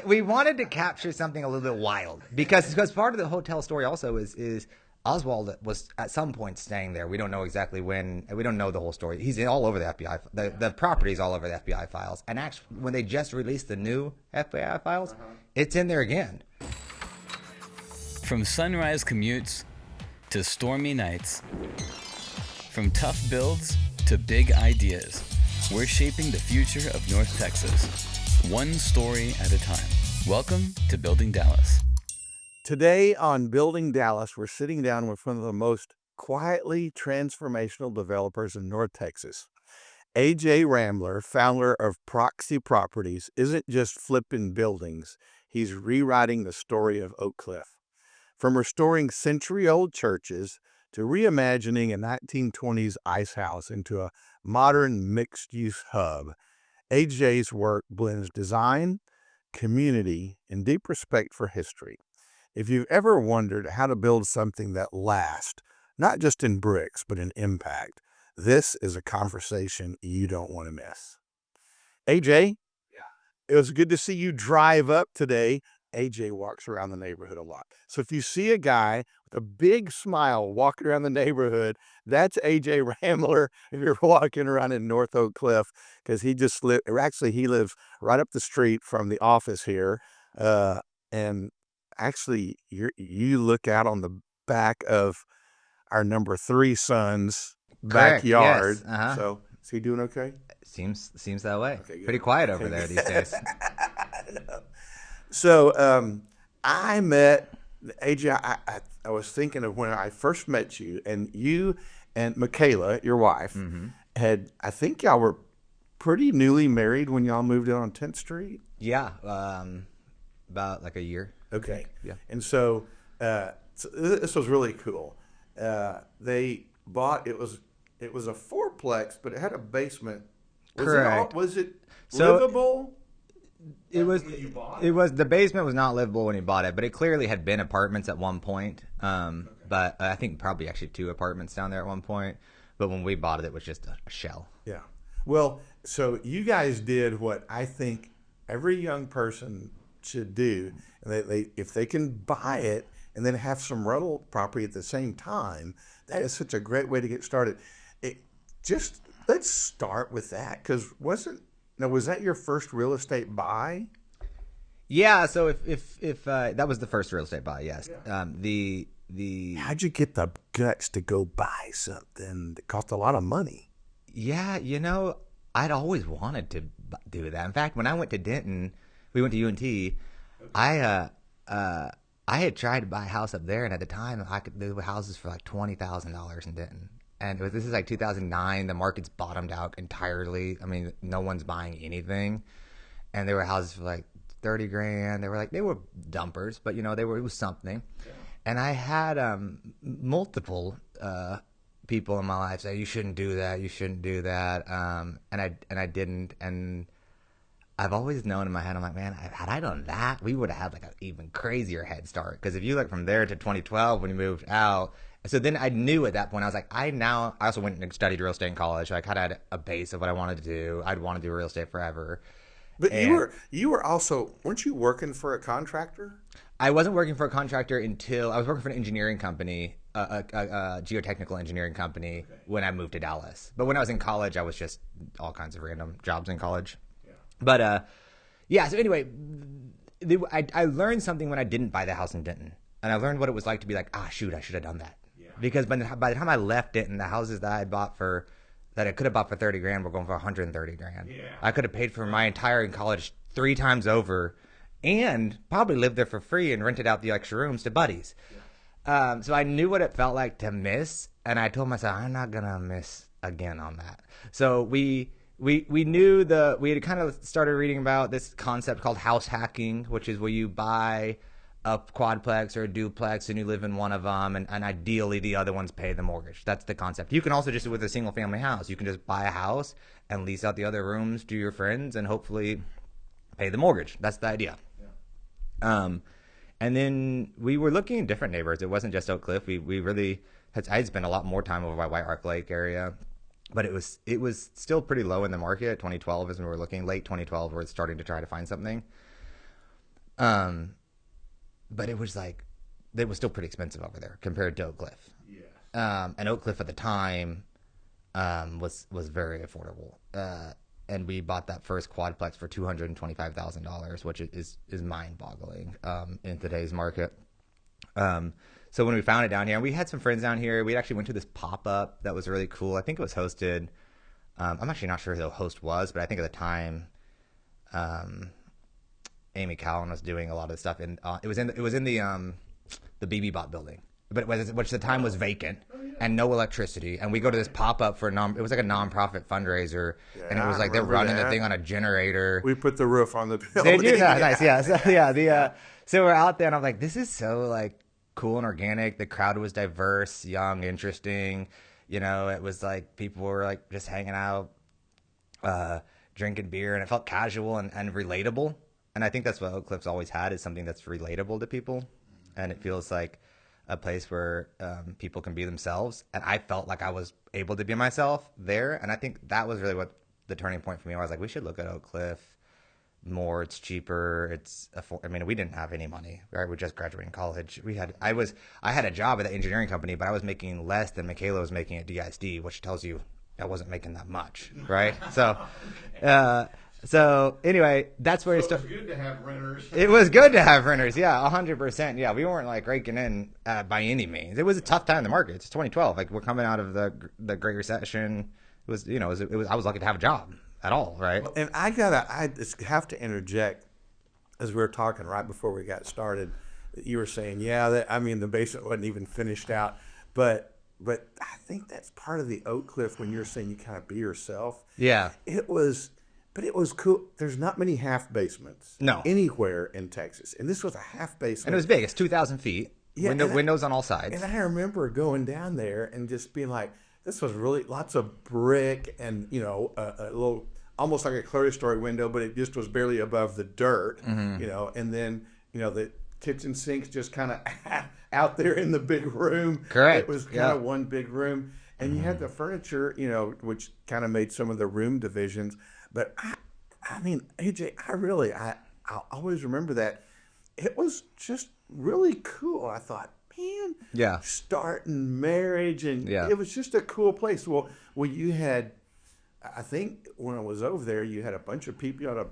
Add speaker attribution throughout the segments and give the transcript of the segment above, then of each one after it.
Speaker 1: we wanted to capture something a little bit wild because part of the hotel story also is Oswald was at some point staying there. We don't know exactly when. We don't know the whole story. He's all over the FBI. The property's all over the FBI files. And actually, when they just released the new FBI files, it's in there again.
Speaker 2: From sunrise commutes to stormy nights, from tough builds to big ideas, we're shaping the future of North Texas, one story at a time. Welcome to Building Dallas.
Speaker 3: Today on Building Dallas, we're sitting down with one of the most quietly transformational developers in North Texas. AJ Ramler, founder of Proxy Properties, isn't just flipping buildings. He's rewriting the story of Oak Cliff. From restoring century-old churches to reimagining a 1920s ice house into a modern mixed-use hub, AJ's work blends design, community, and deep respect for history. If you've ever wondered how to build something that lasts, not just in bricks, but in impact, this is a conversation you don't want to miss. AJ, it was good to see you drive up today. AJ walks around the neighborhood a lot. So if you see a guy with a big smile walking around the neighborhood, that's AJ Ramler if you're walking around in North Oak Cliff, because he lives right up the street from the office here. And actually, you look out on the back of our number 3 son's backyard.
Speaker 1: Yes. Uh-huh.
Speaker 3: So is he doing okay?
Speaker 1: Seems that way.
Speaker 3: Okay, good.
Speaker 1: Pretty quiet over there these days.
Speaker 3: So I met AJ. I was thinking of when I first met you, and you and McKayla, your wife, I think y'all were pretty newly married when y'all moved in on 10th Street.
Speaker 1: Yeah, about like a year.
Speaker 3: Okay.
Speaker 1: Yeah.
Speaker 3: And so this was really cool. They bought it was a 4-plex, but it had a basement.
Speaker 1: Correct.
Speaker 3: Was it
Speaker 1: So-
Speaker 3: livable?
Speaker 1: It was the basement was not livable when he bought it, but it clearly had been apartments at one point. But I think probably actually 2 apartments down there at one point. But when we bought it, it was just a shell.
Speaker 3: Yeah. Well, so you guys did what I think every young person should do. And if they can buy it and then have some rental property at the same time, that is such a great way to get started. Let's start with that, because was that your first real estate buy?
Speaker 1: Yeah. So if that was the first real estate buy, yes.
Speaker 3: Yeah. How'd you get the guts to go buy something that cost a lot of money?
Speaker 1: Yeah, I'd always wanted to do that. In fact, when I went to Denton, we went to UNT. I had tried to buy a house up there, and at the time I could do houses for like $20,000 in Denton. And this is like 2009. The market's bottomed out entirely. I mean, no one's buying anything. And there were houses for like 30 grand. They were dumpers, but it was something. Yeah. And I had multiple people in my life say, you shouldn't do that. You shouldn't do that. And I didn't. And I've always known in my head, I'm like, man, had I done that, we would have had like an even crazier head start. Because if you look from there to 2012 when you moved out, so then I knew at that point, I was like, I also went and studied real estate in college. So I kind of had a base of what I wanted to do. I'd want to do real estate forever.
Speaker 3: But you were also, weren't you working for a contractor?
Speaker 1: I wasn't working for a contractor until I was working for an engineering company, a geotechnical engineering company, when I moved to Dallas. But when I was in college, I was just all kinds of random jobs in college. Yeah. But so anyway, I learned something when I didn't buy the house in Denton. And I learned what it was like to be like, shoot, I should have done that. Yeah. Because by the time I left Denton, the houses that I bought that I could have bought for 30 grand were going for 130 grand. Yeah. I could have paid for my entire college 3 times over and probably lived there for free and rented out the extra rooms to buddies. Yeah. So I knew what it felt like to miss, and I told myself, I'm not going to miss again on that. So we knew we had kind of started reading about this concept called house hacking, which is where you buy a quadplex or a duplex and you live in one of them, and ideally the other ones pay the mortgage. That's the concept. You can also just do it with a single family house. You can just buy a house and lease out the other rooms to your friends and hopefully pay the mortgage. That's the idea. Yeah. And then we were looking in different neighborhoods. It wasn't just Oak Cliff. I had spent a lot more time over by White Ark Lake area, but it was still pretty low in the market. 2012 is when we were looking. Late 2012, we're starting to try to find something. But it was still pretty expensive over there compared to Oak Cliff.
Speaker 3: Yeah.
Speaker 1: And Oak Cliff at the time was very affordable. And we bought that first quadplex for $225,000, which is mind-boggling in today's market. So when we found it down here, we had some friends down here. We actually went to this pop-up that was really cool. I think it was hosted. I'm actually not sure who the host was, but I think at the time, Amy Cowan was doing a lot of the stuff. And it was in the BB Bot building, but which at the time was vacant and no electricity. And we go to this pop-up for it was like a non-profit fundraiser, and it was like they're running the thing on a generator.
Speaker 3: We put the roof on the building.
Speaker 1: They do that, nice, yeah. So so we're out there, and I'm like, this is so like cool and organic. The crowd was diverse, young, interesting. It was like people were like just hanging out, drinking beer, and it felt casual and relatable. And I think that's what Oak Cliff's always had, is something that's relatable to people, and it feels like a place where people can be themselves. And I felt like I was able to be myself there, and I think that was really what the turning point for me. I was like, we should look at Oak Cliff more. It's cheaper. We didn't have any money, right? We just graduated college. I had a job at the engineering company, but I was making less than McKayla was making at DISD, which tells you I wasn't making that much, right? So anyway, that's where it started.
Speaker 3: It was good to have renters.
Speaker 1: It was good to have renters, yeah, 100%. Yeah, we weren't like raking in by any means. It was a tough time in the market. It's 2012. Like, we're coming out of the Great Recession. It was, I was lucky to have a job at all, right?
Speaker 3: And I just have to interject, as we were talking right before we got started, you were saying, the basement wasn't even finished out, but I think that's part of the Oak Cliff when you're saying you kind of be yourself.
Speaker 1: Yeah.
Speaker 3: But it was cool. There's not many half basements anywhere in Texas. And this was a half basement.
Speaker 1: And it was big. It's 2,000 feet. Yeah, windows on all sides.
Speaker 3: And I remember going down there and just being like, this was really lots of brick and, a little, almost like a clerestory window, but it just was barely above the dirt, and then, the kitchen sinks just kind of out there in the big room.
Speaker 1: Correct.
Speaker 3: It was kind of one big room. And you had the furniture, which kind of made some of the room divisions. But AJ, I'll always remember that. It was just really cool. I thought, man, starting marriage, and it was just a cool place. Well, you had, I think when I was over there, you had a bunch of people on a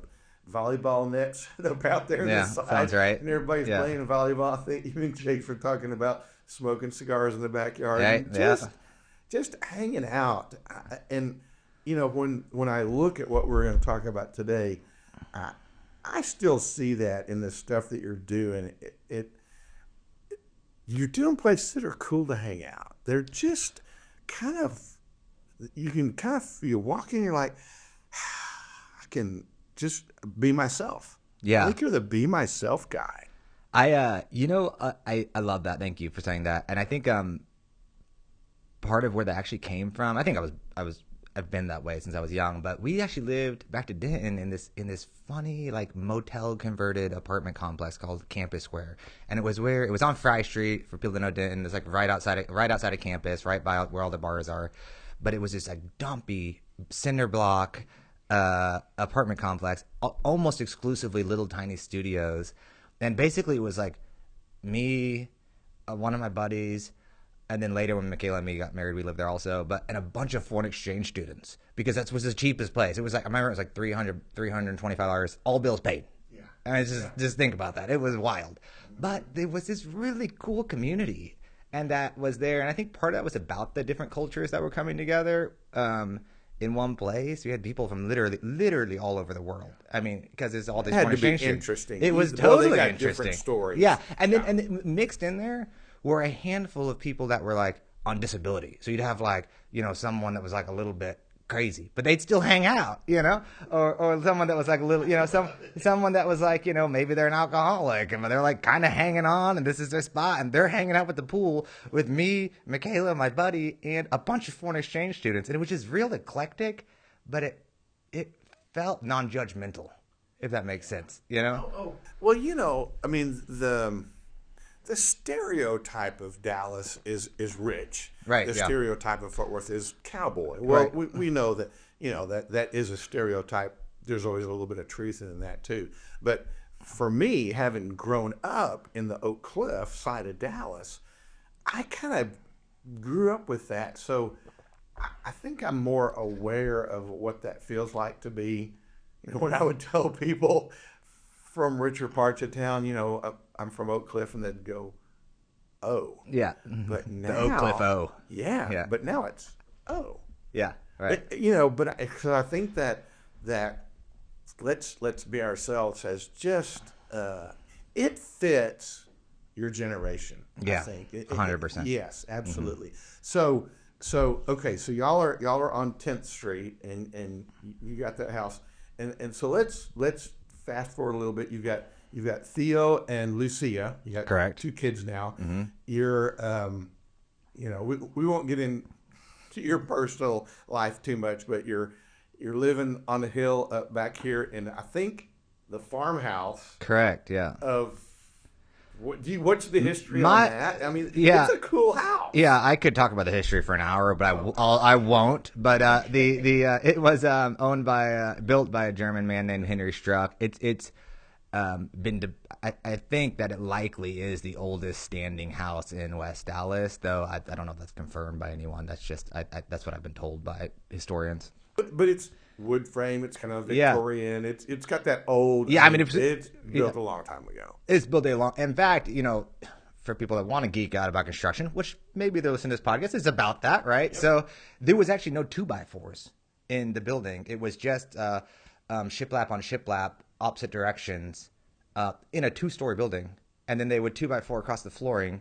Speaker 3: volleyball nets up out there on the side.
Speaker 1: Sounds right.
Speaker 3: And everybody's playing volleyball. I think even Jake were talking about smoking cigars in the backyard. And just hanging out. And when I look at what we're going to talk about today, I still see that in the stuff that you're doing. You're doing places that are cool to hang out. They're just kind of, you can kind of, you walk in, you're like, I can just be myself.
Speaker 1: Yeah.
Speaker 3: I think you're the be myself guy.
Speaker 1: I love that. Thank you for saying that. And I think part of where that actually came from, I think I've been that way since I was young, but we actually lived back to Denton in this funny like motel converted apartment complex called Campus Square, and it was on Fry Street for people that know Denton. It's like right outside of campus, right by where all the bars are, but it was this like dumpy cinder block apartment complex, almost exclusively little tiny studios, and basically it was like me, one of my buddies. And then later when McKayla and me got married, we lived there also, and a bunch of foreign exchange students, because that was the cheapest place. It was like, I remember it was like $325, all bills paid. Yeah. And just think about that. It was wild. But there was this really cool community, and that was there. And I think part of that was about the different cultures that were coming together in one place. We had people from literally all over the world. I mean, because it's all this foreign exchange.
Speaker 3: It had to be interesting.
Speaker 1: It was totally
Speaker 3: got
Speaker 1: interesting.
Speaker 3: Different stories.
Speaker 1: Yeah. And then and mixed in there were a handful of people that were like on disability. So you'd have like, someone that was like a little bit crazy, but they'd still hang out, or someone that was like a little, someone that was like, maybe they're an alcoholic and they're like kind of hanging on and this is their spot and they're hanging out at the pool with me, McKayla, my buddy, and a bunch of foreign exchange students. And it was just real eclectic, but it felt non-judgmental, if that makes sense,
Speaker 3: Well, I mean, the stereotype of Dallas is rich.
Speaker 1: Right.
Speaker 3: The stereotype of Fort Worth is cowboy. Well, right. we know that that is a stereotype. There's always a little bit of truth in that too. But for me, having grown up in the Oak Cliff side of Dallas, I kind of grew up with that. So I think I'm more aware of what that feels like to be, when I would tell people from richer parts of town, I'm from Oak Cliff, and they'd go, oh.
Speaker 1: Yeah.
Speaker 3: But now,
Speaker 1: the Oak Cliff O.
Speaker 3: Yeah. But now it's oh.
Speaker 1: Yeah. Right.
Speaker 3: So I think that let's be ourselves as just it fits your generation.
Speaker 1: Yeah.
Speaker 3: I think
Speaker 1: 100%.
Speaker 3: Yes, absolutely. So okay, so y'all are on 10th Street, and you got that house, and so let's fast forward a little bit. You've got Theo and Lucia. You got
Speaker 1: Correct.
Speaker 3: 2 kids now. Mm-hmm. You're we won't get into your personal life too much, but you're living on the hill up back here in, I think, the Farmhouse.
Speaker 1: Correct. Yeah.
Speaker 3: What's the history on that? I mean, it's a cool house.
Speaker 1: Yeah, I could talk about the history for an hour, but I won't. But it was built by a German man named Henry Struck. It's I think that it likely is the oldest standing house in West Dallas, though I don't know if that's confirmed by anyone. That's just that's what I've been told by historians.
Speaker 3: But it's wood frame. It's kind of Victorian. Yeah. It's got that old.
Speaker 1: Yeah,
Speaker 3: it's built a long time ago.
Speaker 1: It's built a long. In fact, for people that want to geek out about construction, which maybe they'll listen to this podcast, it's about that, right? Yep. So there was actually no 2x4s in the building. It was just shiplap on shiplap, opposite directions, in a 2-story building, and then they would 2x4 across the flooring.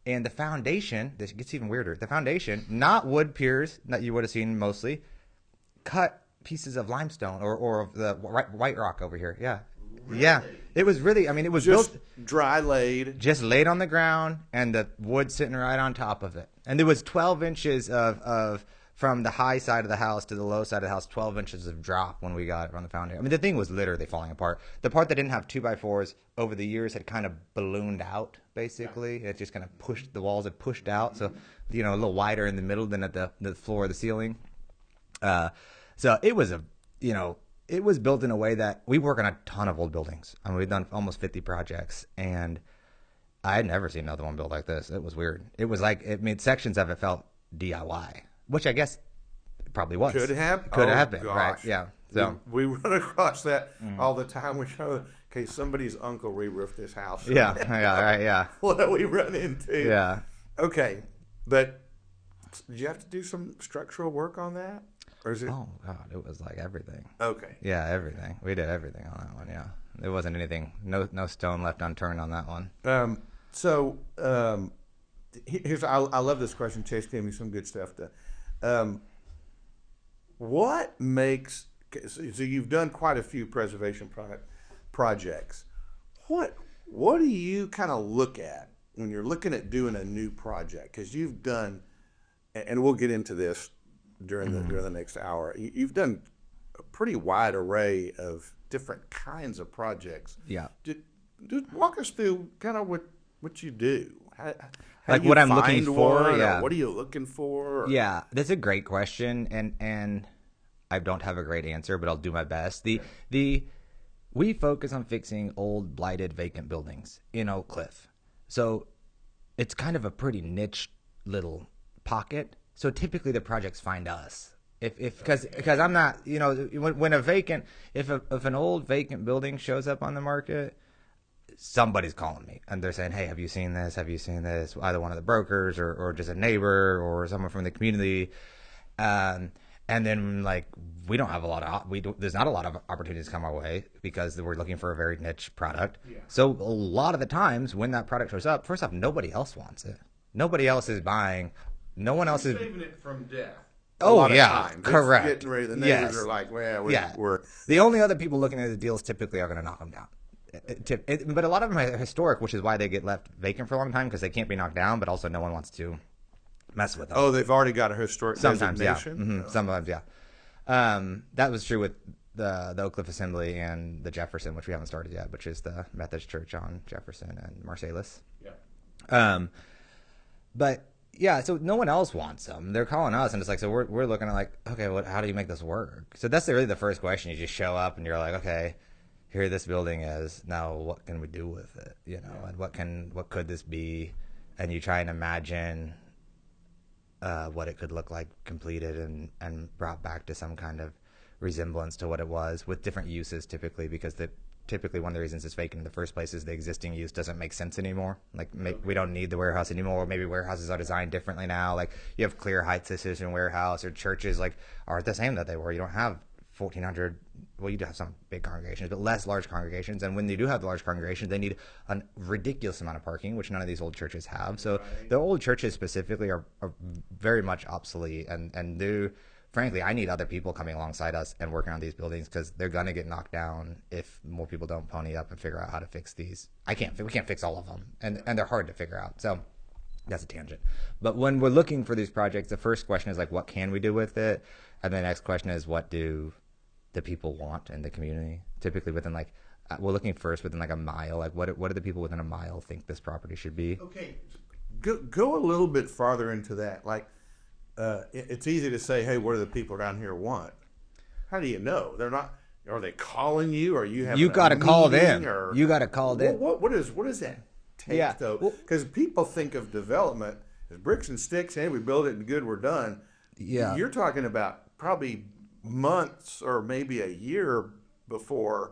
Speaker 1: And the foundation, this gets even weirder. The foundation, not wood piers that you would have seen mostly, cut pieces of limestone or of the white rock over here. Yeah. Really? Yeah. It was really, it was
Speaker 3: just
Speaker 1: built
Speaker 3: dry laid.
Speaker 1: Just laid on the ground, and the wood sitting right on top of it. And there was 12 inches of from the high side of the house to the low side of the house, 12 inches of drop when we got it on the foundation. The thing was literally falling apart. The part that didn't have 2x4s over the years had kind of ballooned out, basically. It just kind of pushed, the walls had pushed out. So, a little wider in the middle than at the floor of the ceiling. So it was it was built in a way that we work on a ton of old buildings. We've done almost 50 projects, and I had never seen another one built like this. It was weird. It was like, sections of it felt DIY, which I guess it probably was.
Speaker 3: Could have
Speaker 1: been,
Speaker 3: gosh.
Speaker 1: right? Yeah. So
Speaker 3: we run across that all the time. We show, okay, somebody's uncle re-roofed this house.
Speaker 1: Yeah, right, yeah.
Speaker 3: What do we run into?
Speaker 1: Yeah.
Speaker 3: Okay, but did you have to do some structural work on that? Or is it?
Speaker 1: Oh God, it was like everything.
Speaker 3: Okay.
Speaker 1: Yeah, everything. We did everything on that one. Yeah, there wasn't anything. No stone left unturned on that one.
Speaker 3: Here's I love this question. Chase gave me some good stuff. What makes so you've done quite a few preservation projects. What do you kind of look at when you're looking at doing a new project? Because you've done, and we'll get into this during the next hour. You've done a pretty wide array of different kinds of projects.
Speaker 1: Yeah.
Speaker 3: Just walk us through kind of what you do. How
Speaker 1: like
Speaker 3: you
Speaker 1: what I'm looking for. Yeah.
Speaker 3: What are you looking for?
Speaker 1: Yeah, that's a great question, and I don't have a great answer, but I'll do my best. We focus on fixing old, blighted, vacant buildings in Oak Cliff, so it's kind of a pretty niche little pocket. So typically the projects find us because I'm not, when a vacant, if an old vacant building shows up on the market, somebody's calling me and they're saying, hey, have you seen this? Have you seen this? Either one of the brokers or just a neighbor or someone from the community. And then we don't have there's not a lot of opportunities come our way because we're looking for a very niche product. Yeah. So a lot of the times when that product shows up, first off, nobody else wants it. Nobody else is buying. No one else is
Speaker 3: saving it from death.
Speaker 1: Oh yeah, correct.
Speaker 3: It's getting ready. The neighbors are like, well, we're
Speaker 1: the only other people looking at the deals typically are going to knock them down. But a lot of them are historic, which is why they get left vacant for a long time because they can't be knocked down. But also, no one wants to mess with them.
Speaker 3: Oh, they've already got a historic
Speaker 1: sometimes,
Speaker 3: designation?
Speaker 1: Yeah. Mm-hmm. Oh. Sometimes, yeah. That was true with the Oak Cliff Assembly and the Jefferson, which we haven't started yet, which is the Methodist Church on Jefferson and Marsalis. Yeah. But yeah, so no one else wants them. They're calling us, and it's like, so we're looking at okay, how do you make this work? So that's really the first question. You just show up, and you're like, okay, here this building is. Now what can we do with it? You know, and what could this be? And you try and imagine what it could look like completed and brought back to some kind of resemblance to what it was, with different uses typically, because typically one of the reasons it's vacant in the first place is the existing use doesn't make sense anymore. Like we don't need the warehouse anymore, or maybe warehouses are designed differently now. Like you have clear height decision warehouse, or churches like aren't the same that they were. You don't have 1,400. Well, you do have some big congregations, but less large congregations. And when you do have the large congregations, they need a ridiculous amount of parking, which none of these old churches have. So the old churches specifically are very much obsolete, and do. Frankly, I need other people coming alongside us and working on these buildings, because they're gonna get knocked down if more people don't pony up and figure out how to fix these. We can't fix all of them, and they're hard to figure out. So that's a tangent. But when we're looking for these projects, the first question is like, what can we do with it? And the next question is, what do the people want in the community? Typically within like, we're looking first within like a mile. Like what do the people within a mile think this property should be?
Speaker 3: Okay, go a little bit farther into that. Like, it's easy to say, hey, what do the people around here want? How do you know? They're not. Are they calling you? Or you
Speaker 1: got to call them.
Speaker 3: Or,
Speaker 1: you got to call them.
Speaker 3: What does that take though? Because people think of development as bricks and sticks, and we build it and good, we're done.
Speaker 1: Yeah,
Speaker 3: you're talking about probably months or maybe a year before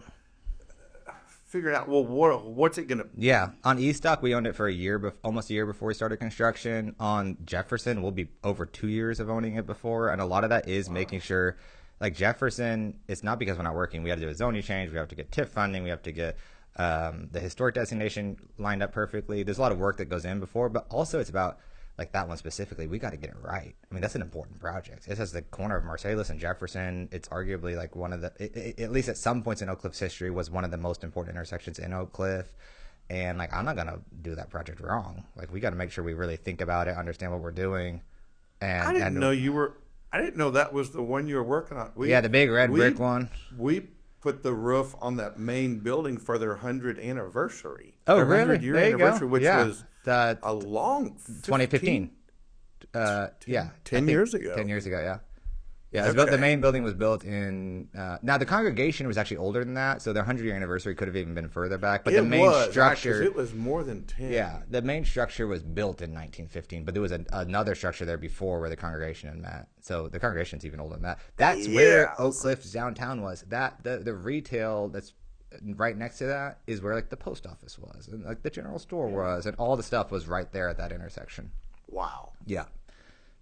Speaker 3: figuring out, well, what's it gonna?
Speaker 1: Yeah, on Eastdock we owned it for almost a year before we started construction. On Jefferson, we'll be over 2 years of owning it before, and a lot of that is making sure, like Jefferson, it's not because we're not working. We have to do a zoning change. We have to get TIF funding. We have to get the historic designation lined up perfectly. There's a lot of work that goes in before, but also it's about, like that one specifically, we got to get it right. I mean, that's an important project. It has the corner of Marsalis and Jefferson. It's arguably like one of the, at least at some points in Oak Cliff's history, was one of the most important intersections in Oak Cliff. And like, I'm not going to do that project wrong. Like, we got to make sure we really think about it, understand what we're doing. And
Speaker 3: I didn't know that was the one you were working on.
Speaker 1: The big red brick one.
Speaker 3: We put the roof on that main building for their 100th anniversary.
Speaker 1: Oh,
Speaker 3: their
Speaker 1: really?
Speaker 3: 100-year anniversary, which was
Speaker 1: a
Speaker 3: long
Speaker 1: 2015.
Speaker 3: 10 years ago.
Speaker 1: 10 years ago, yeah. Yeah, it was built, the main building was built in. Now the congregation was actually older than that, so their 100-year anniversary could have even been further back. But the main structure,
Speaker 3: it was more than 10.
Speaker 1: Yeah, the main structure was built in 1915, but there was another structure there before where the congregation had met. So the congregation's even older than that. That's where Oak Cliff's downtown was. That the retail that's right next to that is where like the post office was, and like the general store was, and all the stuff was right there at that intersection.
Speaker 3: Wow.
Speaker 1: Yeah,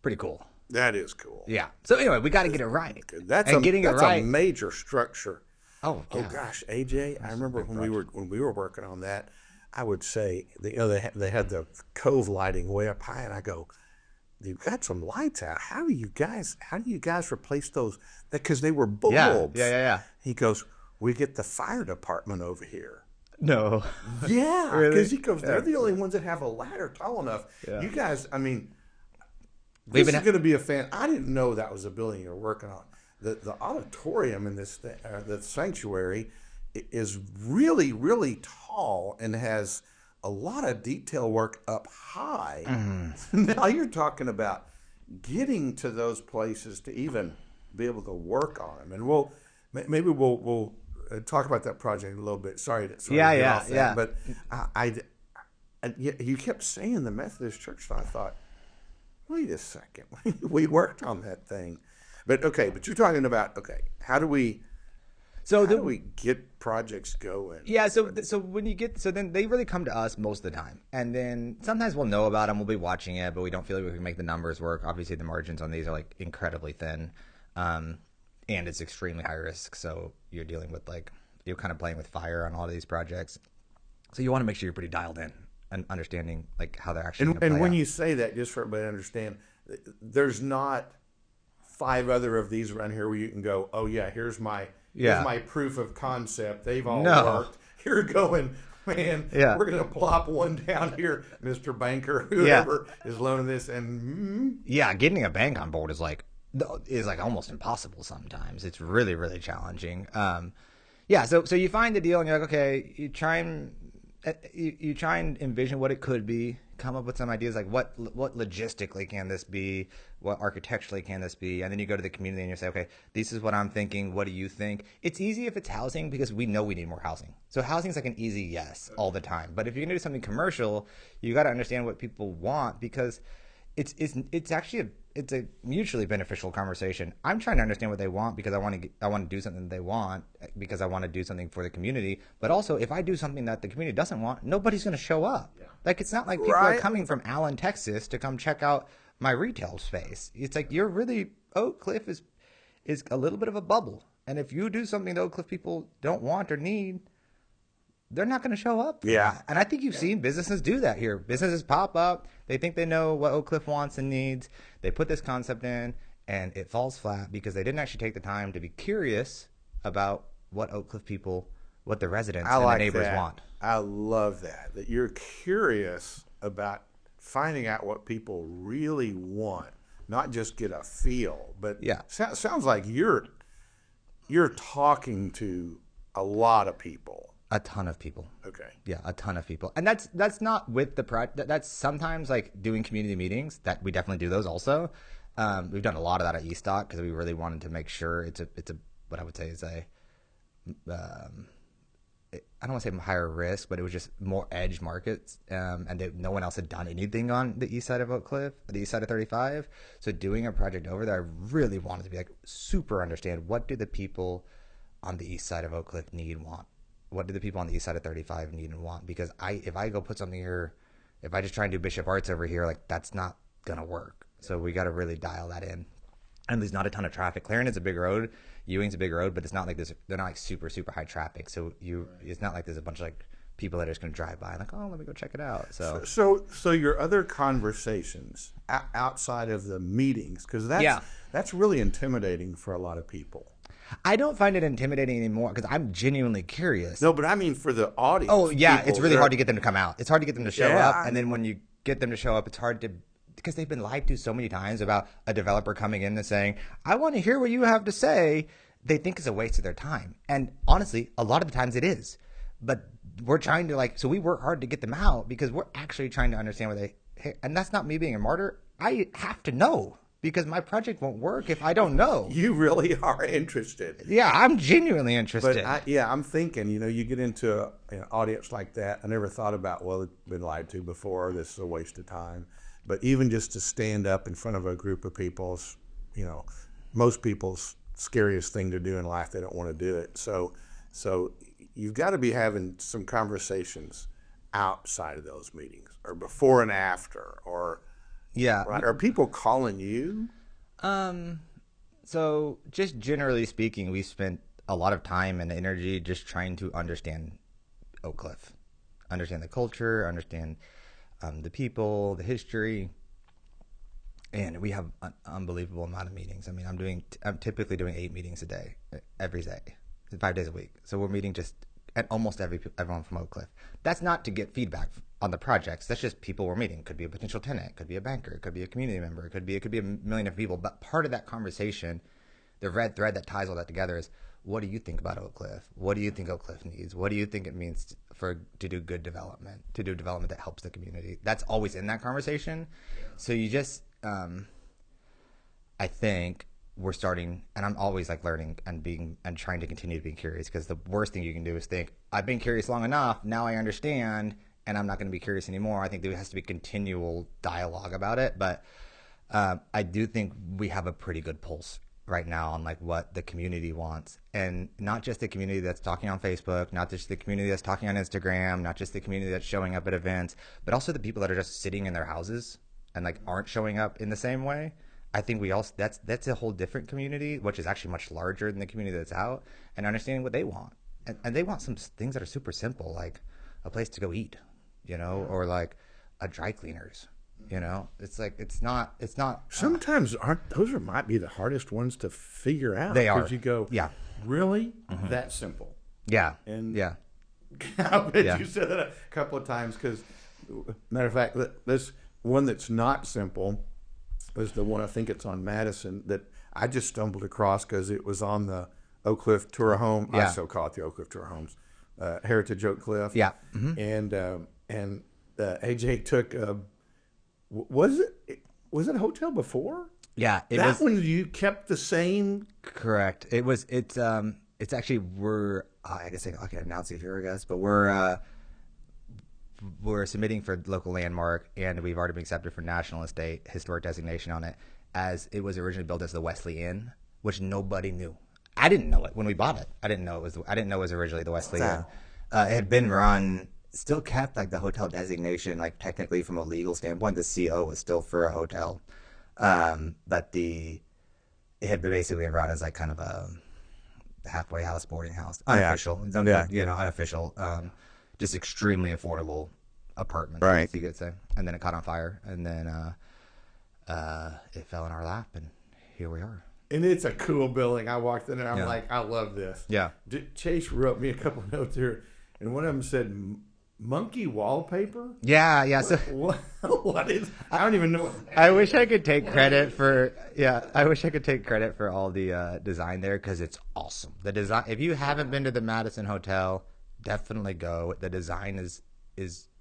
Speaker 1: pretty cool.
Speaker 3: That is cool.
Speaker 1: Yeah. So anyway, we got to get it right.
Speaker 3: That's a major structure.
Speaker 1: Oh
Speaker 3: gosh, AJ, I remember when we were working on that, I would say they had the cove lighting way up high, and I go, you've got some lights out. How do you guys replace those? Because they were bulbs.
Speaker 1: Yeah.
Speaker 3: He goes, we get the fire department over here.
Speaker 1: No.
Speaker 3: Yeah, because
Speaker 1: Really?
Speaker 3: he goes, they're the only ones that have a ladder tall enough.
Speaker 1: Yeah.
Speaker 3: You guys, I mean. This is going to be a fan. I didn't know that was a building you were working on. The auditorium in this the sanctuary is really, really tall and has a lot of detail work up high. Now you're talking about getting to those places to even be able to work on them. And maybe we'll talk about that project a little bit. Sorry to get off that, but you kept saying the Methodist Church, and I thought, wait a second, we worked on that thing. But you're talking about, how do we get projects going?
Speaker 1: Yeah, so then they really come to us most of the time. And then sometimes we'll know about them, we'll be watching it, but we don't feel like we can make the numbers work. Obviously the margins on these are like incredibly thin. And it's extremely high risk, so you're dealing with you're kind of playing with fire on all of these projects. So you want to make sure you're pretty dialed in and understanding how they're actually
Speaker 3: and when you say that, just for everybody to understand, there's not 5 other of these around here where you can go, oh yeah, here's my proof of concept, they've all worked, you're going, man, we're gonna plop one down here, Mr. Banker, whoever is loaning this, and
Speaker 1: getting a bank on board is almost impossible sometimes. It's really, really challenging. So you find the deal and you're like, okay, you try and you try and envision what it could be, come up with some ideas like what logistically can this be, what architecturally can this be, and then you go to the community and you say, okay, this is what I'm thinking. What do you think? It's easy if it's housing because we know we need more housing. So housing is like an easy yes all the time. But if you're gonna do something commercial, you got to understand what people want because it's actually it's a mutually beneficial conversation. I'm trying to understand what they want because I want to do something they want because I want to do something for the community. But also, if I do something that the community doesn't want, nobody's going to show up. Yeah. Like it's not like people are coming from Allen, Texas, to come check out my retail space. It's like Oak Cliff is a little bit of a bubble, and if you do something that Oak Cliff people don't want or need, they're not going to show up.
Speaker 3: Yeah.
Speaker 1: And I think you've seen businesses do that here. Businesses pop up. They think they know what Oak Cliff wants and needs. They put this concept in, and it falls flat because they didn't actually take the time to be curious about what Oak Cliff people, what the residents and the neighbors want.
Speaker 3: I love that you're curious about finding out what people really want, not just get a feel. But sounds like you're talking to a lot of people.
Speaker 1: A ton of people.
Speaker 3: Okay.
Speaker 1: Yeah, a ton of people. And that's not with the project. That's sometimes like doing community meetings. That we definitely do those also. We've done a lot of that at Estock because we really wanted to make sure it's a what I would say is I don't want to say higher risk, but it was just more edge markets, and no one else had done anything on the east side of Oak Cliff, the east side of 35. So doing a project over there, I really wanted to be like super understand what do the people on the east side of Oak Cliff need and want. What do the people on the east side of 35 need and want? Because if I go put something here, if I just try and do Bishop Arts over here, like that's not gonna work. So we got to really dial that in. And there's not a ton of traffic. Clarendon's a big road, Ewing's a big road, but it's not like they're not like super high traffic. So it's not like there's a bunch of like people that are just gonna drive by and like, oh, let me go check it out.
Speaker 3: So your other conversations outside of the meetings, because that's really intimidating for a lot of people.
Speaker 1: I don't find it intimidating anymore because I'm genuinely curious.
Speaker 3: No, but I mean for the audience.
Speaker 1: Oh, yeah. It's really hard to get them to come out. It's hard to get them to show up. And then when you get them to show up, it's hard to, because they've been lied to so many times about a developer coming in and saying, I want to hear what you have to say. They think it's a waste of their time. And honestly, a lot of the times it is. But we're trying to so we work hard to get them out because we're actually trying to understand what and that's not me being a martyr. I have to know. Because my project won't work if I don't know.
Speaker 3: You really are interested.
Speaker 1: Yeah, I'm genuinely interested.
Speaker 3: But I'm thinking, you get into an audience like that. I never thought about, well, it's been lied to before. This is a waste of time. But even just to stand up in front of a group of people, most people's scariest thing to do in life, they don't want to do it. So you've got to be having some conversations outside of those meetings or before and after or...
Speaker 1: Yeah.
Speaker 3: Right. Are people calling you?
Speaker 1: So just generally speaking, we spent a lot of time and energy just trying to understand Oak Cliff, understand the culture, understand the people, the history, and we have an unbelievable amount of meetings. I mean, I'm typically doing 8 meetings a day, every day, 5 days a week. So we're meeting just at almost everyone from Oak Cliff. That's not to get feedback on the projects. That's just people we're meeting. Could be a potential tenant, could be a banker, could be a community member, it could be a million of people. But part of that conversation, the red thread that ties all that together is, what do you think about Oak Cliff? What do you think Oak Cliff needs? What do you think it means to do good development, to do development that helps the community? That's always in that conversation. So you just, I think we're starting, and I'm always learning and trying to continue to be curious, because the worst thing you can do is think, I've been curious long enough, now I understand, and I'm not going to be curious anymore. I think there has to be continual dialogue about it, but I do think we have a pretty good pulse right now on what the community wants, and not just the community that's talking on Facebook, not just the community that's talking on Instagram, not just the community that's showing up at events, but also the people that are just sitting in their houses and aren't showing up in the same way. I think we also that's a whole different community, which is actually much larger than the community that's out, and understanding what they want, and they want some things that are super simple, like a place to go eat, or a dry cleaners. It's not.
Speaker 3: Sometimes those might be the hardest ones to figure out.
Speaker 1: They are.
Speaker 3: Because you go,
Speaker 1: yeah,
Speaker 3: really, that simple.
Speaker 1: Yeah,
Speaker 3: and
Speaker 1: yeah.
Speaker 3: I bet you said that a couple of times. Because, matter of fact, this one that's not simple was the one, I think it's on Madison, that I just stumbled across because it was on the Oak Cliff Tour Home.
Speaker 1: Yeah.
Speaker 3: I still call it the Oak Cliff Tour Homes Heritage Oak Cliff.
Speaker 1: Yeah.
Speaker 3: And AJ took was it a hotel before?
Speaker 1: Yeah,
Speaker 3: That one you kept the same.
Speaker 1: Correct. It's actually I guess I can announce it here, I guess, but we're submitting for local landmark, and we've already been accepted for National Estate Historic designation on it, as it was originally built as the Wesley Inn, which nobody knew. I didn't know it when we bought it. I didn't know it was originally the Wesley Inn. It had been run, still kept like the hotel designation, like technically from a legal standpoint, the CO was still for a hotel, but it had been basically run as like kind of a halfway house, boarding house, unofficial, unofficial, just extremely affordable apartment,
Speaker 3: right?
Speaker 1: You could say. And then it caught on fire, and then it fell in our lap, and here we are.
Speaker 3: And it's a cool building. I walked in there, I'm like, I love this.
Speaker 1: Yeah.
Speaker 3: Chase wrote me a couple notes here, and one of them said, "Monkey wallpaper."
Speaker 1: Yeah. So
Speaker 3: what is? I don't even know.
Speaker 1: I wish I could take credit for. Yeah, I wish I could take credit for all the design there, because it's awesome. The design. If you haven't been to the Madison Hotel, definitely go. The design is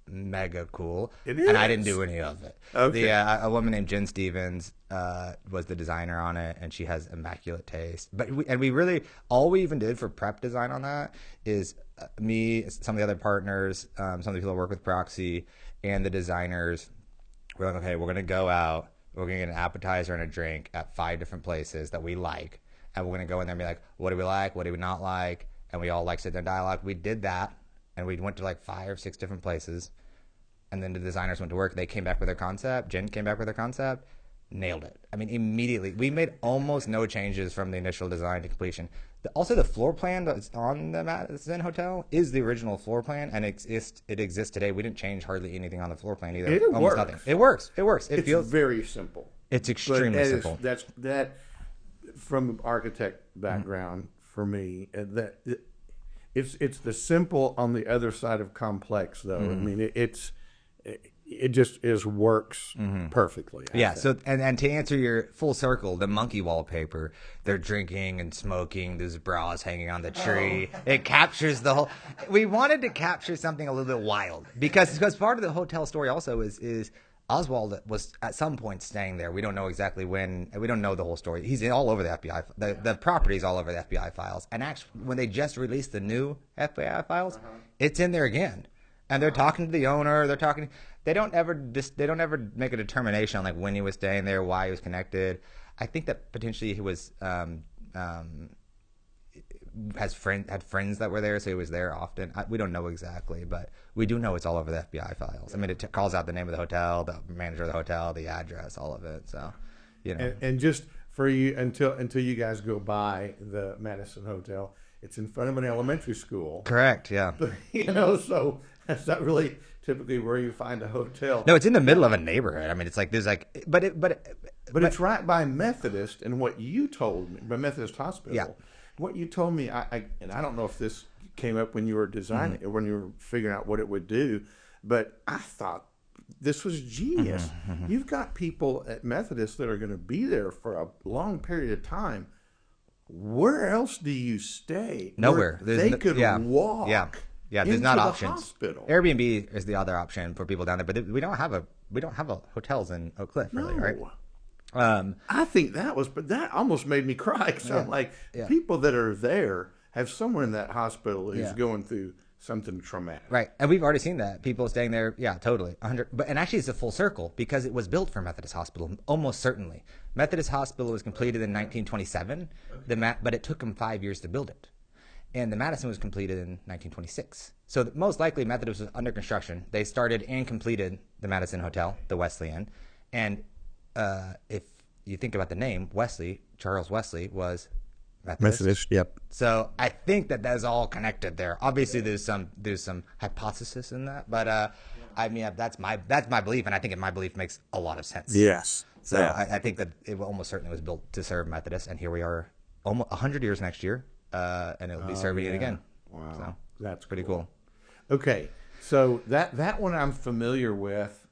Speaker 1: mega cool.
Speaker 3: It is.
Speaker 1: And I didn't do any of it.
Speaker 3: Okay.
Speaker 1: A woman named Jen Stevens was the designer on it, and she has immaculate taste. But all we even did for prep design on that is me, some of the other partners, some of the people that work with Proxy, and the designers. We're like, okay, we're gonna go out. We're gonna get an appetizer and a drink at 5 different places that we like, and we're gonna go in there and be like, what do we like? What do we not like? And we all sit there and dialogue. We did that, and we went to like 5 or 6 different places, and then the designers went to work. They came back with their concept. Jen came back with her concept, nailed it. I mean, immediately. We made almost no changes from the initial design to completion. Also, the floor plan that's on the Madison Hotel is the original floor plan, and it exists today. We didn't change hardly anything on the floor plan either.
Speaker 3: It
Speaker 1: almost
Speaker 3: works.
Speaker 1: Nothing. It works.
Speaker 3: It's
Speaker 1: feels
Speaker 3: very simple.
Speaker 1: It's extremely simple.
Speaker 3: That's from architect background for me. That it's the simple on the other side of complex, though. I mean, it just works perfectly. I think.
Speaker 1: So and to answer your full circle, the monkey wallpaper, they're drinking and smoking, there's bras hanging on the tree. It captures the whole. We wanted to capture something a little bit wild because part of the hotel story also is Oswald was at some point staying there. We don't know exactly when. We don't know the whole story. He's all over the FBI. The property's all over the FBI files. And actually, when they just released the new FBI files, it's in there again. And they're talking to the owner. They're talking. They don't ever make a determination on like when he was staying there, why he was connected. I think that potentially he was had friends that were there, so he was there often. We don't know exactly, but we do know it's all over the FBI files. I mean, it calls out the name of the hotel, the manager of the hotel, the address, all of it. So,
Speaker 3: And just for you, until you guys go by the Madison Hotel, it's in front of an elementary school.
Speaker 1: Correct. Yeah.
Speaker 3: So that's not really typically where you find a hotel.
Speaker 1: No, it's in the middle of a neighborhood. I mean, it's like there's like, but
Speaker 3: it's right by Methodist, and what you told me, by Methodist Hospital.
Speaker 1: Yeah.
Speaker 3: What you told me, and I don't know if this came up when you were designing, or when you were figuring out what it would do, but I thought this was genius. You've got people at Methodist that are going to be there for a long period of time. Where else do you stay?
Speaker 1: Nowhere.
Speaker 3: They could walk.
Speaker 1: Yeah, there's not
Speaker 3: the
Speaker 1: options.
Speaker 3: Hospital.
Speaker 1: Airbnb is the other option for people down there, but we don't have hotels in Oak Cliff, really, right?
Speaker 3: I think that almost made me cry, because I'm like, people that are there have someone in that hospital who's going through something traumatic.
Speaker 1: Right, and we've already seen that. People staying there, totally, 100. And actually it's a full circle, because it was built for Methodist Hospital, almost certainly. Methodist Hospital was completed in 1927, but it took them 5 years to build it. And the Madison was completed in 1926. So most likely Methodist was under construction. They started and completed the Madison Hotel, the Wesleyan. And if you think about the name, Charles Wesley was Methodist.
Speaker 3: Yep.
Speaker 1: So I think that's all connected there. Obviously, there's some hypothesis in that, but I mean that's my belief, and I think my belief makes a lot of sense.
Speaker 3: Yes.
Speaker 1: So I think that it almost certainly was built to serve Methodist, and here we are, almost 100 years next year, and it'll be serving it again.
Speaker 3: Wow,
Speaker 1: so
Speaker 3: that's
Speaker 1: pretty cool.
Speaker 3: Okay, so that one I'm familiar with.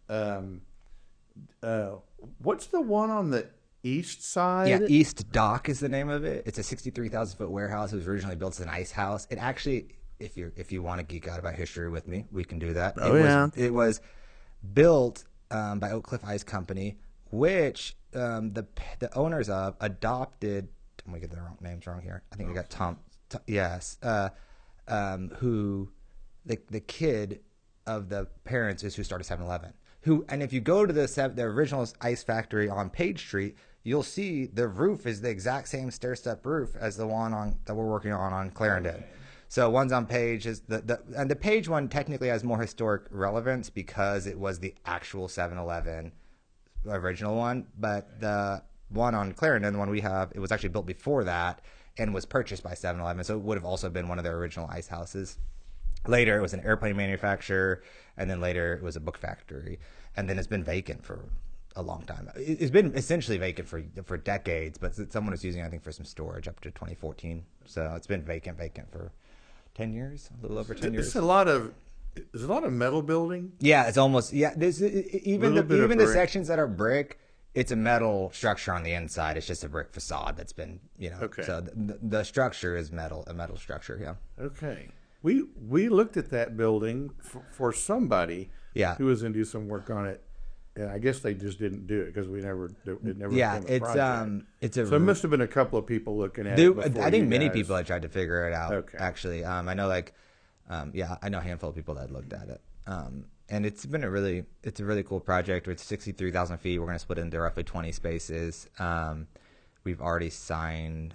Speaker 3: What's the one on the east side?
Speaker 1: Yeah, East Dock is the name of it. It's a 63,000 foot warehouse. It was originally built as an ice house. It actually if you want to geek out about history with me, we can do that. It was built by Oak Cliff Ice Company, which the owners of adopted. I'm gonna get the names wrong here. I think I got Tom. Yes, who the kid of the parents is who started 7-Eleven. And if you go to the original ice factory on Page Street, you'll see the roof is the exact same stair step roof as the one that we're working on Clarendon. Okay. So one's on Page and the Page one technically has more historic relevance because it was the actual 7-Eleven original one, but the one on Clarendon, the one we have, it was actually built before that and was purchased by 7-Eleven, so it would have also been one of their original ice houses. Later, it was an airplane manufacturer, and then later it was a book factory, and then it's been vacant for a long time. It's been essentially vacant for decades, but someone was using it, I think, for some storage up to 2014. So it's been vacant for 10 years, a little over 10 years.
Speaker 3: There's a lot of metal building.
Speaker 1: Yeah, it's almost There's even the sections that are brick. It's a metal structure on the inside. It's just a brick facade that's been, Okay. So the structure is metal, a metal structure. Yeah.
Speaker 3: Okay. We looked at that building for somebody.
Speaker 1: Yeah.
Speaker 3: Who was going to do some work on it, and I guess they just didn't do it because it never became a project. So it must have been a couple of people looking at it.
Speaker 1: I think many people had tried to figure it out.
Speaker 3: Okay.
Speaker 1: Actually, I know I know a handful of people that had looked at it. And it's a really cool project. It's 63,000 feet. We're going to split it into roughly 20 spaces. We've already signed,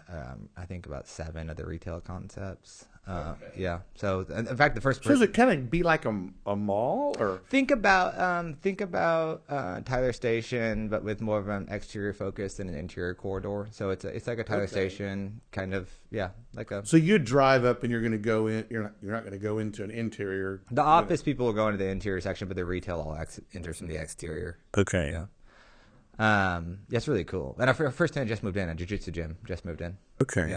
Speaker 1: I think, about 7 of the retail concepts. Okay. Yeah. So, in fact, the first.
Speaker 3: So does it kind of be like a mall, or
Speaker 1: think about Tyler Station, but with more of an exterior focus than an interior corridor. So it's like a Tyler Station kind of, like a.
Speaker 3: So you drive up and you're going to go in. You're not going to go into an interior.
Speaker 1: The office people will go into the interior section, but the retail all enters from the exterior.
Speaker 3: Okay.
Speaker 1: Yeah. That's really cool. And our first tenant just moved in. A Jiu-Jitsu gym just moved in.
Speaker 3: Okay.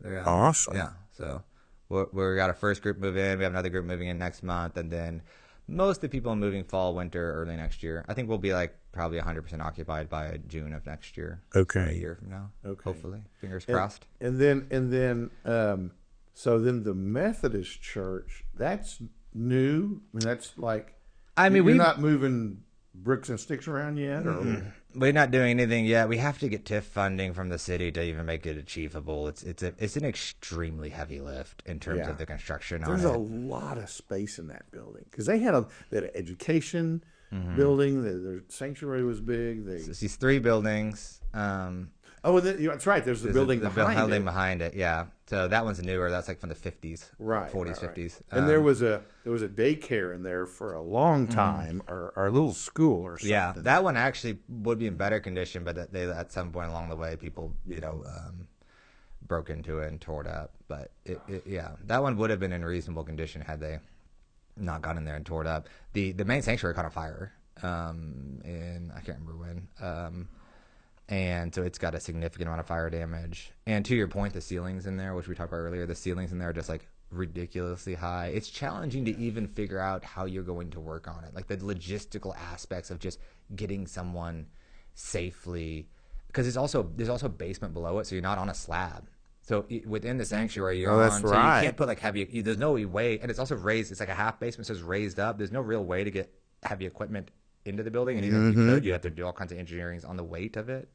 Speaker 1: Yeah.
Speaker 3: Awesome.
Speaker 1: Yeah. So we got our first group move in. We have another group moving in next month, and then most of the people moving fall, winter, early next year. I think we'll be probably 100% occupied by June of next year.
Speaker 3: Okay.
Speaker 1: A year from now.
Speaker 3: Okay.
Speaker 1: Hopefully, fingers crossed.
Speaker 3: And then so then the Methodist church, that's new. I mean, that's like. We're not moving bricks and sticks around yet, or.
Speaker 1: We're not doing anything yet. We have to get TIF funding from the city to even make it achievable. It's an extremely heavy lift in terms of the construction.
Speaker 3: There's a lot of space in that building because they had an education building. Their sanctuary was big.
Speaker 1: It's these 3 buildings.
Speaker 3: That's right. There's the building
Speaker 1: behind it. Yeah. So that one's newer. That's like from the 50s,
Speaker 3: right?
Speaker 1: 40s, 50s.
Speaker 3: And there was a daycare in there for a long time, or a little school or something.
Speaker 1: Yeah, that one actually would be in better condition, but they at some point along the way, people broke into it and tore it up. But that one would have been in reasonable condition had they not gone in there and tore it up. The main sanctuary caught on fire, in I can't remember when. And so it's got a significant amount of fire damage. And to your point, the ceilings in there, which we talked about earlier, the ceilings in there are just like ridiculously high. It's challenging to even figure out how you're going to work on it. Like the logistical aspects of just getting someone safely, because there's also basement below it, so you're not on a slab. So within the sanctuary, you're on. So you can't put like heavy. There's no way, and it's also raised. It's like a half basement, so it's raised up. There's no real way to get heavy equipment into the building, and even if you could, you have to do all kinds of engineering on the weight of it.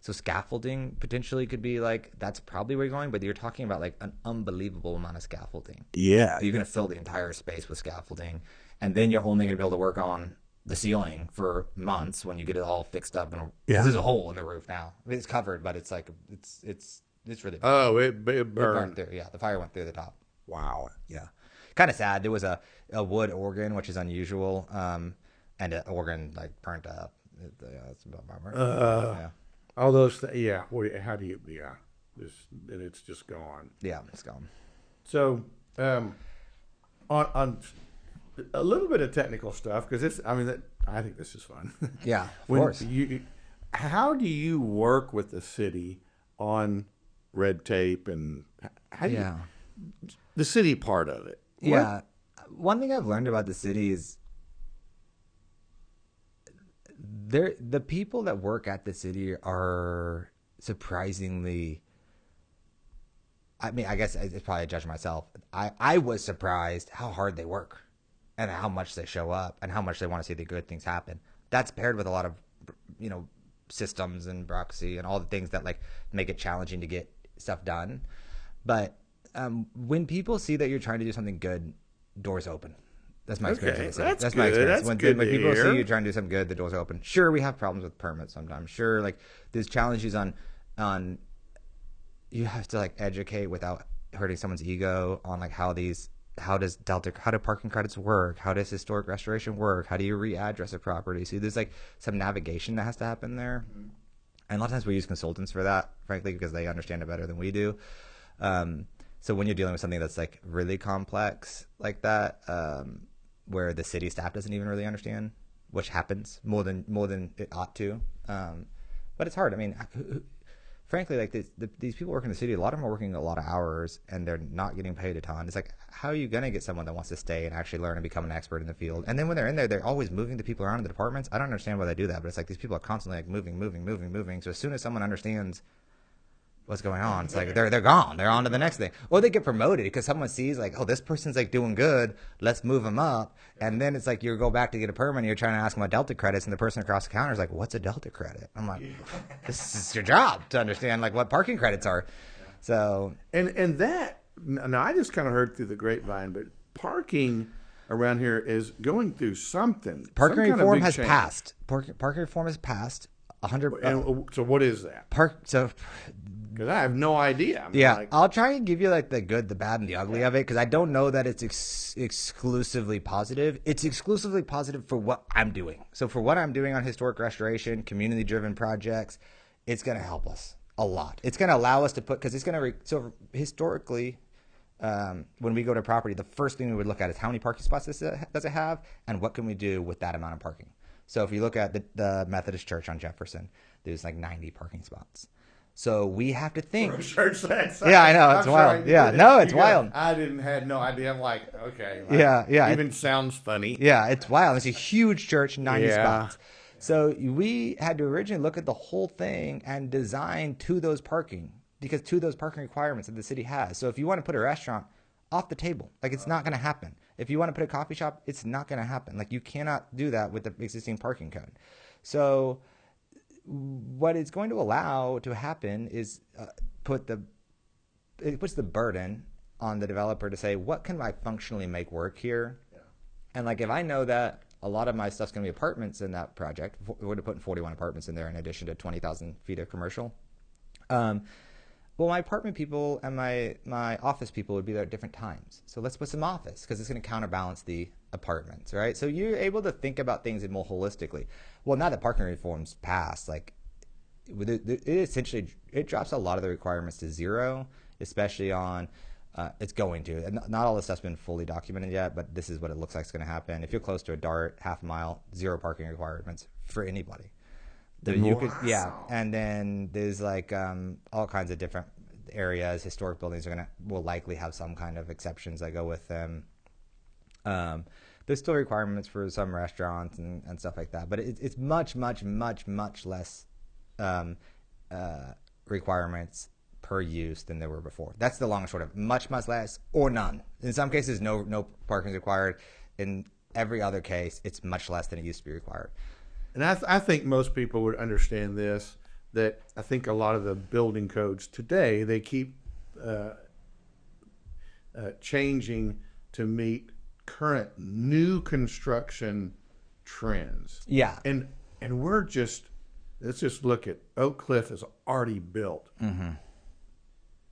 Speaker 1: So scaffolding potentially could be that's probably where you're going, but you're talking about an unbelievable amount of scaffolding.
Speaker 3: Yeah.
Speaker 1: You're going to fill the entire space with scaffolding, and then you're only going to be able to work on the ceiling for months when you get it all fixed up. And there's a hole in the roof now. It's covered, but it's really bad.
Speaker 3: Oh, it
Speaker 1: burned through. Yeah, the fire went through the top.
Speaker 3: Wow.
Speaker 1: Yeah. Kind of sad. There was a wood organ, which is unusual, and an organ burnt up. It's about my bummer. Yeah.
Speaker 3: All those how do you, and it's just gone.
Speaker 1: Yeah, it's gone.
Speaker 3: So, on a little bit of technical stuff, because I think this is fun.
Speaker 1: Yeah, of course.
Speaker 3: How do you work with the city on red tape and the city part of it?
Speaker 1: Yeah. One thing I've learned about the city is the people that work at the city are surprisingly, I guess it's probably a judge myself. I was surprised how hard they work and how much they show up and how much they want to see the good things happen. That's paired with a lot of, systems and proxy and all the things that like make it challenging to get stuff done. But when people see that you're trying to do something good, doors open. That's my experience. That's my experience. When people see you trying to do something good, the doors open. Sure, we have problems with permits sometimes. Sure, like there's challenges on you have to like educate without hurting someone's ego on like how do parking credits work? How does historic restoration work? How do you readdress a property? So there's like some navigation that has to happen there. Mm-hmm. And a lot of times we use consultants for that, frankly, because they understand it better than we do. So when you're dealing with something that's like really complex like that, where the city staff doesn't even really understand, which happens more than it ought to. But it's hard. I mean, frankly, like these people working in the city, a lot of them are working a lot of hours and they're not getting paid a ton. It's like, how are you going to get someone that wants to stay and actually learn and become an expert in the field? And then when they're in there, they're always moving the people around in the departments. I don't understand why they do that, but it's like these people are constantly like moving. So as soon as someone understands what's going on, it's like they're gone. They're on to the next thing. Or they get promoted because someone sees like, oh, this person's like doing good. Let's move them up. And then it's like you go back to get a permit and you're trying to ask them about Delta credits, and the person across the counter is like, what's a Delta credit? I'm like, this is your job to understand like what parking credits are. So
Speaker 3: and that now I just kind of heard through the grapevine, but parking around here is going through something.
Speaker 1: Parking reform has passed. Parking reform has passed. 100.
Speaker 3: So what is that? Because I have no idea.
Speaker 1: I'll try and give you like the good, the bad, and the ugly of it, because I don't know that it's exclusively positive. It's exclusively positive for what I'm doing. So for what I'm doing on historic restoration, community-driven projects, it's going to help us a lot. It's going to allow us to put, because it's going to, so historically, when we go to property, the first thing we would look at is how many parking spots does it have, and what can we do with that amount of parking. So if you look at the Methodist church on Jefferson, there's like 90 parking spots. So we have to think. For a church that size. Yeah, I know. It's wild. Yeah, no, it's wild.
Speaker 3: I had no idea. I'm like, okay.
Speaker 1: Yeah.
Speaker 3: Even sounds funny.
Speaker 1: Yeah, it's wild. It's a huge church, 90 spots. So we had to originally look at the whole thing and design to those parking requirements that the city has. So if you want to put a restaurant off the table, like it's not going to happen. If you want to put a coffee shop, it's not going to happen. Like you cannot do that with the existing parking code. So what it's going to allow to happen is it puts the burden on the developer to say, what can I functionally make work here? Yeah. And like if I know that a lot of my stuff's going to be apartments in that project, we're going to put 41 apartments in there in addition to 20,000 feet of commercial. Well, my apartment people and my office people would be there at different times. So let's put some office because it's going to counterbalance the apartments, right? So you're able to think about things more holistically. Well, now that parking reform's passed, like it drops a lot of the requirements to zero, especially on it's going to. And not all this stuff's been fully documented yet, but this is what it looks like is going to happen. If you're close to a DART, half a mile, zero parking requirements for anybody. And then there's like all kinds of different areas. Historic buildings will likely have some kind of exceptions that go with them. There's still requirements for some restaurants and stuff like that, but it's much less requirements per use than there were before. That's the long and short of it. Much less or none. In some cases, no parking is required. In every other case, it's much less than it used to be required.
Speaker 3: And I think most people would understand this, that I think a lot of the building codes today, they keep changing to meet current new construction trends.
Speaker 1: Yeah.
Speaker 3: And let's just look at Oak Cliff is already built. Mm-hmm.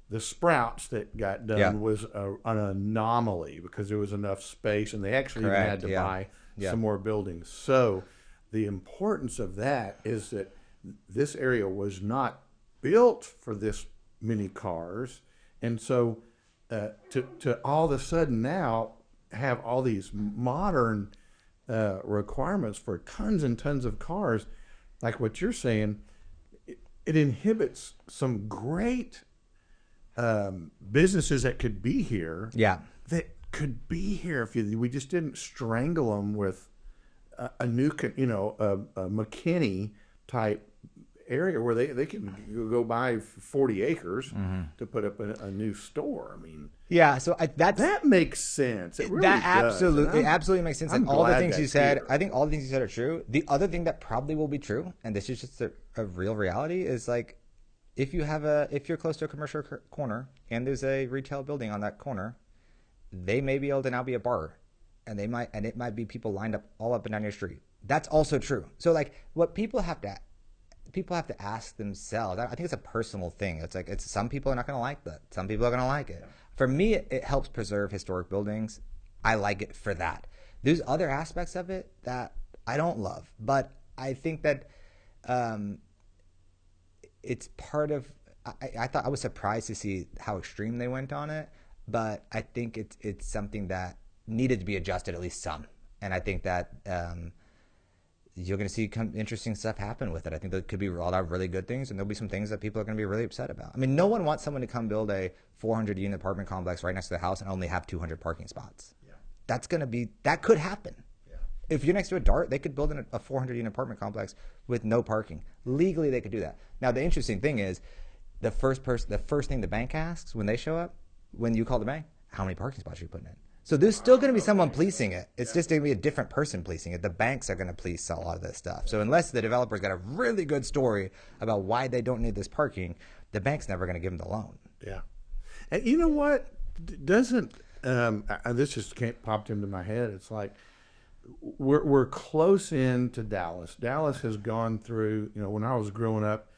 Speaker 3: The Sprouts that got done was an anomaly because there was enough space, and they actually even had to buy some more buildings. So the importance of that is that this area was not built for this many cars. And so to all of a sudden now have all these modern requirements for tons and tons of cars, like what you're saying, it inhibits some great businesses that could be here.
Speaker 1: Yeah.
Speaker 3: That could be here if we just didn't strangle them with a new, a McKinney type area where they can go buy 40 acres to put up a new store. I mean,
Speaker 1: yeah. So
Speaker 3: that makes sense. It really
Speaker 1: that
Speaker 3: does.
Speaker 1: absolutely absolutely makes sense.
Speaker 3: I'm
Speaker 1: And all the
Speaker 3: glad
Speaker 1: things you
Speaker 3: that's
Speaker 1: said,
Speaker 3: here.
Speaker 1: I think all the things you said are true. The other thing that probably will be true, and this is just a real reality, is like if you're close to a commercial corner and there's a retail building on that corner, they may be able to now be a bar, and it might be people lined up all up and down your street. That's also true. So like what people have to ask themselves. I think it's a personal thing. It's like some people are not going to like that. Some people are going to like it. For me, it helps preserve historic buildings. I like it for that. There's other aspects of it that I don't love, but I think that it's part of. I was surprised to see how extreme they went on it, but I think it's something that needed to be adjusted at least some, and I think that. You're going to see interesting stuff happen with it. I think there could be a lot of really good things, and there'll be some things that people are going to be really upset about. I mean, no one wants someone to come build a 400-unit apartment complex right next to the house and only have 200 parking spots. Yeah. That could happen. Yeah. If you're next to a DART, they could build a 400-unit apartment complex with no parking. Legally, they could do that. Now, the interesting thing is, the first thing the bank asks when they show up, when you call the bank, how many parking spots are you putting in? So there's still going to be someone policing it. It's just going to be a different person policing it. The banks are going to police a lot of this stuff. So unless the developer's got a really good story about why they don't need this parking, the bank's never going to give them the loan.
Speaker 3: Yeah. And you know what? Doesn't this just popped into my head. It's like we're close in to Dallas. Dallas has gone through, when I was growing up,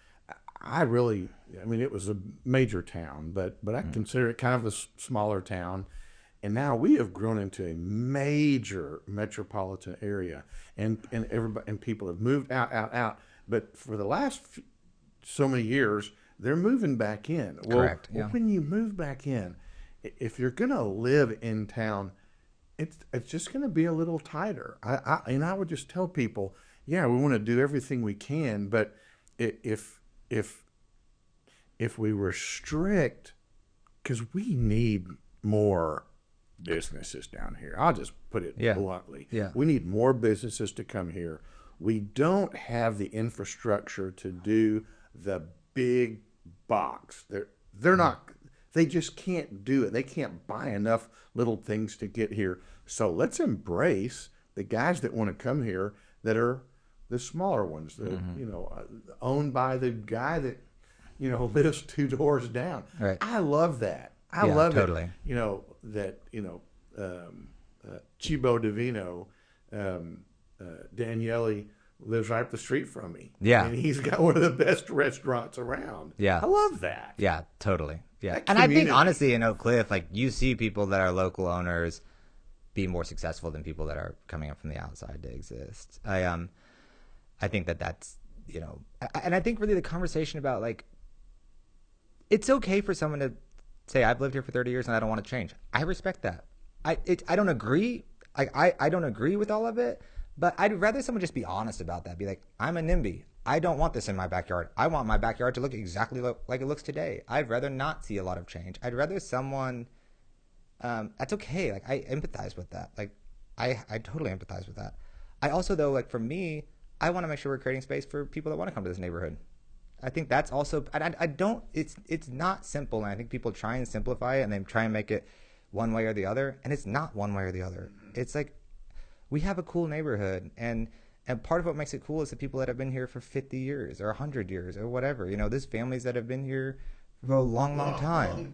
Speaker 3: it was a major town, but I consider it kind of a smaller town. And now we have grown into a major metropolitan area, and everybody and people have moved out. But for the last so many years, they're moving back in.
Speaker 1: Correct. Yeah.
Speaker 3: Well, when you move back in, if you're going to live in town, it's just going to be a little tighter. I would just tell people, yeah, we want to do everything we can, but if we were strict, because we need more businesses down here. I'll just put it bluntly.
Speaker 1: Yeah.
Speaker 3: We need more businesses to come here. We don't have the infrastructure to do the big box. They're not. They just can't do it. They can't buy enough little things to get here. So let's embrace the guys that want to come here that are the smaller ones, that owned by the guy that lives 2 doors down.
Speaker 1: Right.
Speaker 3: I love that. I love
Speaker 1: totally.
Speaker 3: it. Chibo Divino, Daniele lives right up the street from me.
Speaker 1: Yeah.
Speaker 3: And he's got one of the best restaurants around.
Speaker 1: Yeah.
Speaker 3: I love that.
Speaker 1: Yeah, totally. Yeah.
Speaker 3: That
Speaker 1: And I think
Speaker 3: community.
Speaker 1: honestly in Oak Cliff, like you see people that are local owners be more successful than people that are coming up from the outside to exist. I think that's, and I think really the conversation about like, it's okay for someone to say, I've lived here for 30 years and I don't want to change. I respect that. I don't agree. I don't agree with all of it, but I'd rather someone just be honest about that. Be like, I'm a NIMBY. I don't want this in my backyard. I want my backyard to look exactly like it looks today. I'd rather not see a lot of change. I'd rather someone, that's okay. Like I empathize with that. Like I totally empathize with that. I also though, like for me, I want to make sure we're creating space for people that want to come to this neighborhood. I think that's also, it's not simple. And I think people try and simplify it and they try and make it one way or the other. And it's not one way or the other. It's like, we have a cool neighborhood. And part of what makes it cool is the people that have been here for 50 years or 100 years or whatever. There's families that have been here for a long time.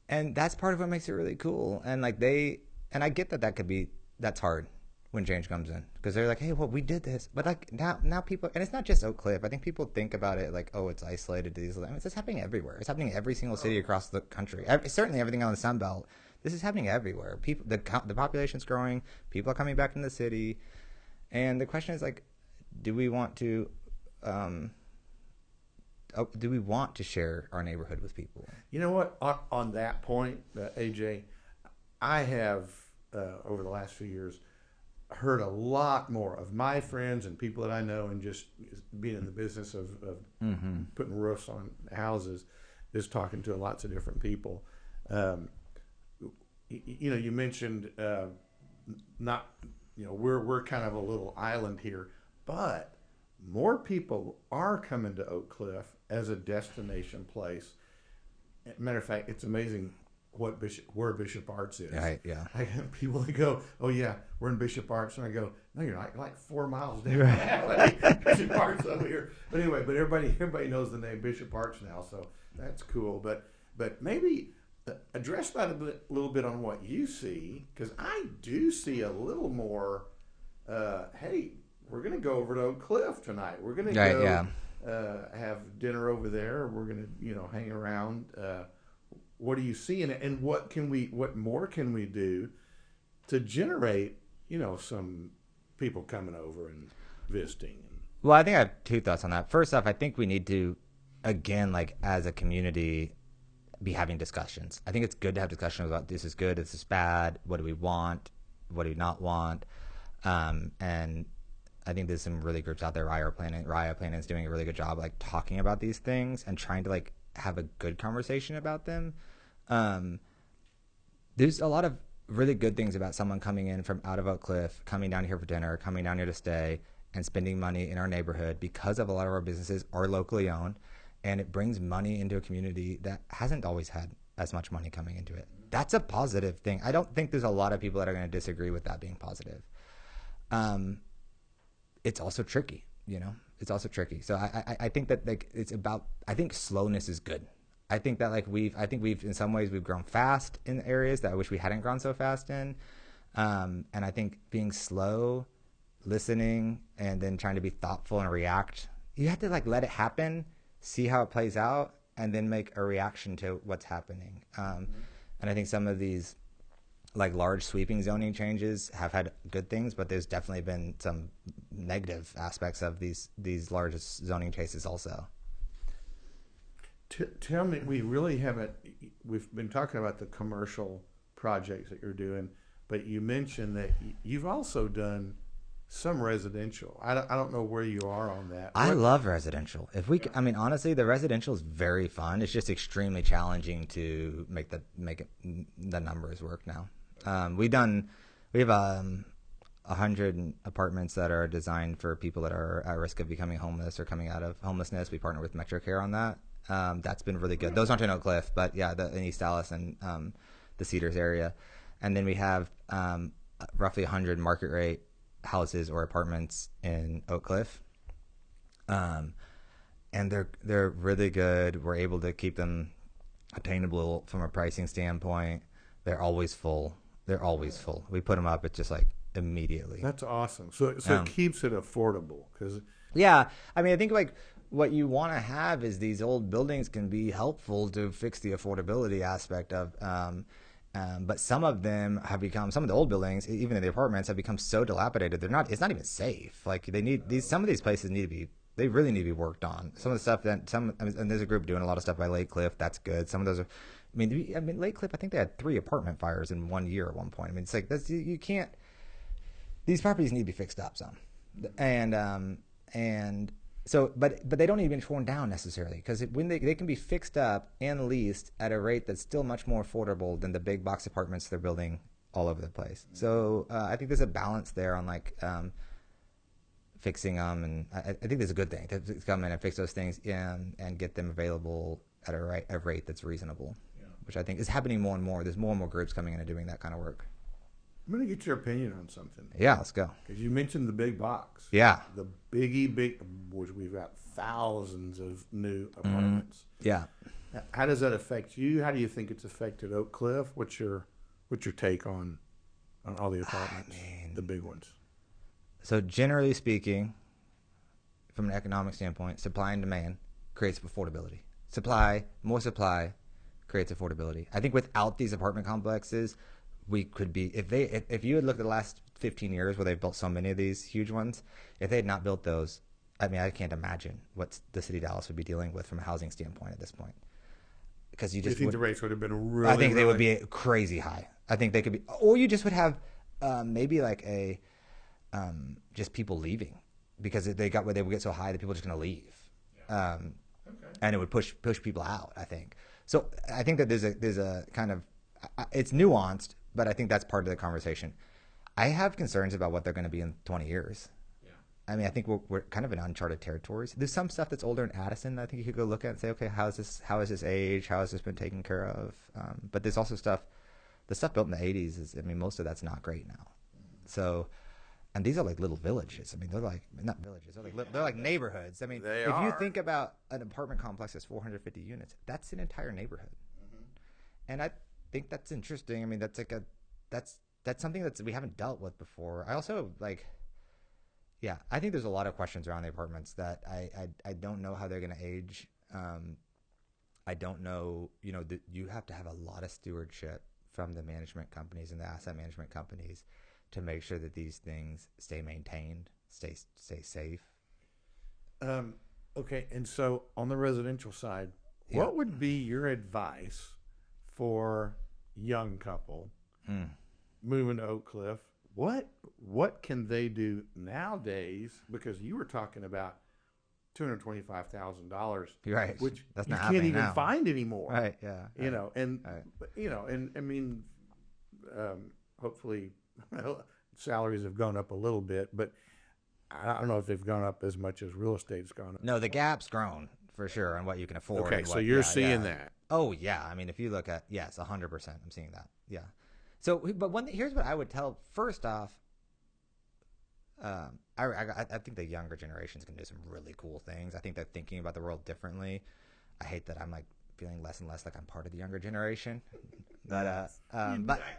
Speaker 1: And that's part of what makes it really cool. And like and I get that's hard when change comes in, because they're like, hey, well, we did this, but like now people, and it's not just Oak Cliff. I think people think about it like, oh, it's isolated to these. I mean, it's happening everywhere. It's happening in every single city across the country. Certainly everything on the Sun Belt. This is happening everywhere. People, the population's growing. People are coming back in the city, and the question is like, do we want to share our neighborhood with people?
Speaker 3: You know what? On that point, AJ, I have over the last few years heard a lot more of my friends and people that I know, and just being in the business of putting roofs on houses, just talking to lots of different people. You mentioned we're kind of a little island here, but more people are coming to Oak Cliff as a destination place. Matter of fact, it's amazing where Bishop Arts is.
Speaker 1: Right, yeah.
Speaker 3: I have people that go, oh yeah, we're in Bishop Arts, and I go, no, you're not. You're like 4 miles down the alley. Bishop Arts over here. But anyway, everybody knows the name Bishop Arts now, so that's cool. But maybe address that a little bit on what you see, because I do see a little more. Hey, we're gonna go over to Oak Cliff tonight. We're gonna go have dinner over there. We're gonna hang around. What do you see in it, and what more can we do to generate some people coming over and visiting?
Speaker 1: Well, I think I have two thoughts on that. First off, I think we need to, again, like as a community, be having discussions. I think it's good to have discussions about this is good, this is bad, what do we want, what do we not want, and I think there's some really groups out there. Raya Planning is doing a really good job like talking about these things and trying to like have a good conversation about them. There's a lot of really good things about someone coming in from out of Oak Cliff, coming down here for dinner, coming down here to stay, and spending money in our neighborhood, because of a lot of our businesses are locally owned, and it brings money into a community that hasn't always had as much money coming into it. That's a positive thing. I don't think there's a lot of people that are going to disagree with that being positive. It's also tricky, it's also tricky. So I think that like it's about, I think slowness is good. I think that like we've in some ways we've grown fast in areas that I wish we hadn't grown so fast in. And I think being slow, listening, and then trying to be thoughtful and react, you have to like let it happen, see how it plays out, and then make a reaction to what's happening. And I think some of these like large sweeping zoning changes have had good things, but there's definitely been some negative aspects of these largest zoning cases also.
Speaker 3: Tell me, we've been talking about the commercial projects that you're doing, but you mentioned that you've also done some residential. I don't know where you are on that.
Speaker 1: I love residential. Honestly, the residential is very fun. It's just extremely challenging to make the numbers work now. We have 100 apartments that are designed for people that are at risk of becoming homeless or coming out of homelessness. We partner with MetroCare on that. That's been really good. Those aren't in Oak Cliff, but yeah, in East Dallas and the Cedars area. And then we have roughly 100 market rate houses or apartments in Oak Cliff. And they're really good. We're able to keep them attainable from a pricing standpoint. They're always full. We put them up, it's just like immediately.
Speaker 3: That's awesome. So it keeps it affordable.
Speaker 1: Yeah. I think like what you want to have is these old buildings can be helpful to fix the affordability aspect of, but some of them have become, some of the old buildings, even in the apartments, have become so dilapidated. it's not even safe. Like some of these places they really need to be worked on. Some of the stuff and there's a group doing a lot of stuff by Lake Cliff. That's good. Some of those are, Lake Cliff, I think they had 3 apartment fires in 1 year at one point. It's like, you can't, these properties need to be fixed up some. And so, but they don't need to be torn down necessarily, because when they can be fixed up and leased at a rate that's still much more affordable than the big box apartments they're building all over the place. So I think there's a balance there on like fixing them, and I think there's a good thing to come in and fix those things and get them available at a rate that's reasonable, which I think is happening more and more. There's more and more groups coming in and doing that kind of work.
Speaker 3: I'm going to get your opinion on something.
Speaker 1: Yeah, let's go.
Speaker 3: Because you mentioned the big box.
Speaker 1: Yeah.
Speaker 3: The big, which we've got thousands of new apartments.
Speaker 1: Yeah.
Speaker 3: How does that affect you? How do you think it's affected Oak Cliff? What's your take on all the apartments, the big ones?
Speaker 1: So generally speaking, from an economic standpoint, supply and demand creates affordability. More supply creates affordability. I think without these apartment complexes, we could be, if you had looked at the last 15 years where they've built so many of these huge ones, if they had not built those, I can't imagine what the city of Dallas would be dealing with from a housing standpoint at this point. Because you
Speaker 3: think the rates would have been really,
Speaker 1: I think they would be crazy high. I think they could be, or you just would have maybe like just people leaving because they would get so high that people are just going to leave. And it would push people out, I think. So I think that there's a kind of, it's nuanced, but I think that's part of the conversation. I have concerns about what they're going to be in 20 years. I mean, I think we're kind of in uncharted territories. There's some stuff that's older in Addison that I think you could go look at and say, okay, how is this age? How has this been taken care of? But there's also the stuff built in the 80s is, I mean, most of that's not great now. So, and these are like little villages. I mean, they're like, not villages, they're like neighborhoods. I mean, you think about an apartment complex that's 450 units, that's an entire neighborhood. And I think that's interesting. I mean, that's like that's something that we haven't dealt with before. I also like, yeah, I think there's a lot of questions around the apartments that I don't know how they're going to age. I don't know, you know, you have to have a lot of stewardship from the management companies and the asset management companies to make sure that these things stay maintained, stay safe.
Speaker 3: Okay, and so on the residential side, what would be your advice for young couple moving to Oak Cliff? What can they do nowadays? Because you were talking about $225,000,
Speaker 1: right?
Speaker 3: Which
Speaker 1: that's
Speaker 3: you
Speaker 1: not
Speaker 3: can't even
Speaker 1: now.
Speaker 3: find anymore,
Speaker 1: right? Yeah,
Speaker 3: you know, and
Speaker 1: right.
Speaker 3: you know, and I mean, hopefully, salaries have gone up a little bit, but I don't know if they've gone up as much as real estate's gone up.
Speaker 1: No, the gap's grown for sure on what you can afford.
Speaker 3: Okay, so you're seeing that.
Speaker 1: Oh yeah, I mean, if you look at 100%, I'm seeing that. Yeah. So, but here's what I would tell. First off, I think the younger generations can do some really cool things. I think they're thinking about the world differently. I hate that I'm like feeling less and less like I'm part of the younger generation. But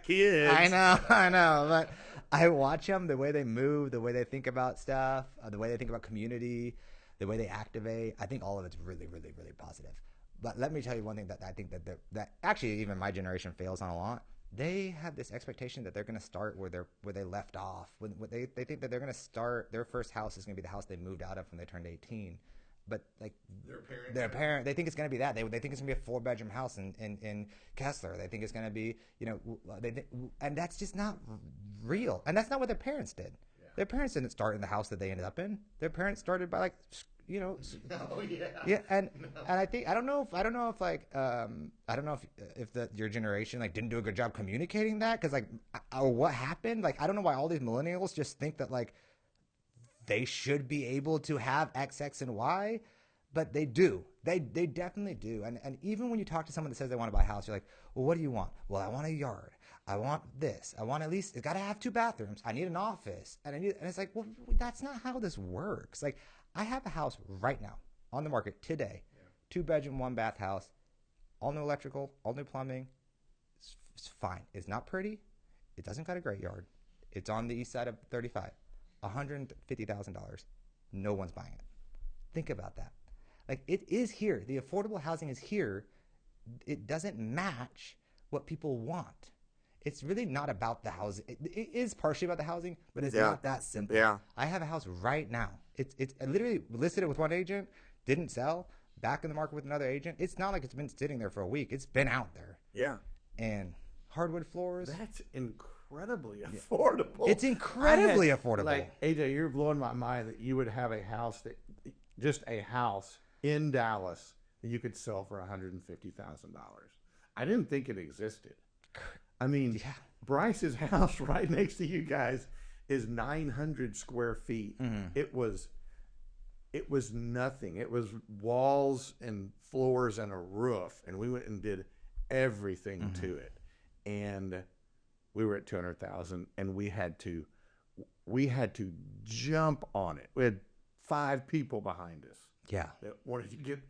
Speaker 3: kids.
Speaker 1: I know. But I watch them, the way they move, the way they think about stuff, the way they think about community, the way they activate. I think all of it's really, really, really positive. But let me tell you one thing that I think that actually even my generation fails on a lot. They have this expectation that they're going to start where they left off. When they think that they're going to start, their first house is going to be the house they moved out of when they turned 18. But like their parent, they think it's going to be that. They think it's going to be a 4-bedroom house in Kessler. They think it's going to be, you know, and that's just not real. And that's not what their parents did. Yeah. Their parents didn't start in the house that they ended up in. Their parents started by like, you know, and I think I don't know if your generation like didn't do a good job communicating that, because like or what happened. Like I don't know why all these millennials just think that like they should be able to have X, and Y, but they do. They definitely do. And even when you talk to someone that says they want to buy a house, you're like, well, what do you want? Well, I want a yard. I want this. I want at least, it's got to have 2 bathrooms. I need an office. And it's like, well, that's not how this works. Like, I have a house right now on the market today, 2-bedroom, 1-bath house, all new electrical, all new plumbing. It's fine. It's not pretty. It doesn't got a great yard. It's on the east side of 35. $150,000. No one's buying it. Think about that. Like, it is here. The affordable housing is here. It doesn't match what people want. It's really not about the housing. It is partially about the housing, but it's not that simple.
Speaker 3: Yeah.
Speaker 1: I have a house right now. It's I literally listed it with one agent, didn't sell, back in the market with another agent. It's not like it's been sitting there for a week. It's been out there.
Speaker 3: Yeah.
Speaker 1: And hardwood floors.
Speaker 3: That's incredibly affordable.
Speaker 1: It's incredibly affordable.
Speaker 3: Like, AJ, you're blowing my mind that you would have a house just a house in Dallas that you could sell for $150,000. I didn't think it existed. I mean, Bryce's house right next to you guys is 900 square feet. Mm-hmm. It was nothing. It was walls and floors and a roof, and we went and did everything to it. And we were at 200,000, and we had to jump on it. We had 5 people behind us.
Speaker 1: Yeah,
Speaker 3: that wanted to get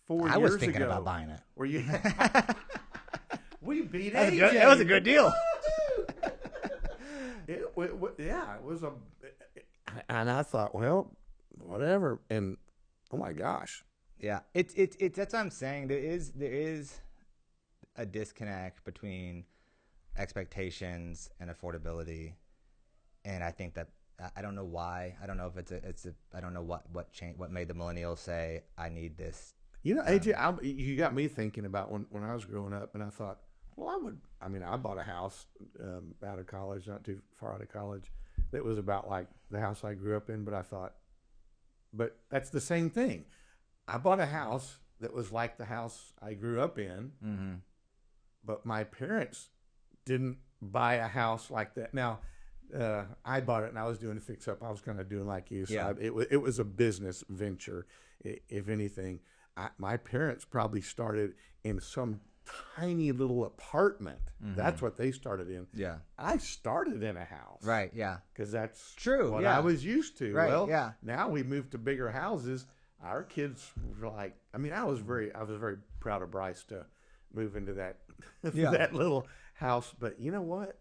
Speaker 3: 4 years ago.
Speaker 1: I was thinking about buying it.
Speaker 3: Were you? We beat AJ.
Speaker 1: It was a good deal.
Speaker 3: It was a, and I thought, well, whatever. And oh my gosh,
Speaker 1: yeah, it's that's what I'm saying. There is a disconnect between expectations and affordability, and I think that I don't know why. I don't know if I don't know what changed, what made the millennials say I need this.
Speaker 3: You know, AJ, you got me thinking about when I was growing up, and I thought, well, I bought a house out of college, not too far out of college, that was about like the house I grew up in, but I thought, but that's the same thing. I bought a house that was like the house I grew up in, but my parents didn't buy a house like that. Now, I bought it and I was doing a fix up. I was kind of doing like you. So
Speaker 1: Yeah.
Speaker 3: it was a business venture, if anything. My parents probably started in some tiny little apartment. That's what they started in.
Speaker 1: Yeah.
Speaker 3: I started in a house.
Speaker 1: Right. Yeah.
Speaker 3: Because that's
Speaker 1: True,
Speaker 3: what
Speaker 1: yeah.
Speaker 3: I was used to.
Speaker 1: Right,
Speaker 3: Well,
Speaker 1: yeah.
Speaker 3: now we moved to bigger houses. Our kids were like, I mean, I was very proud of Bryce to move into that
Speaker 1: Yeah.
Speaker 3: that little house. But you know what?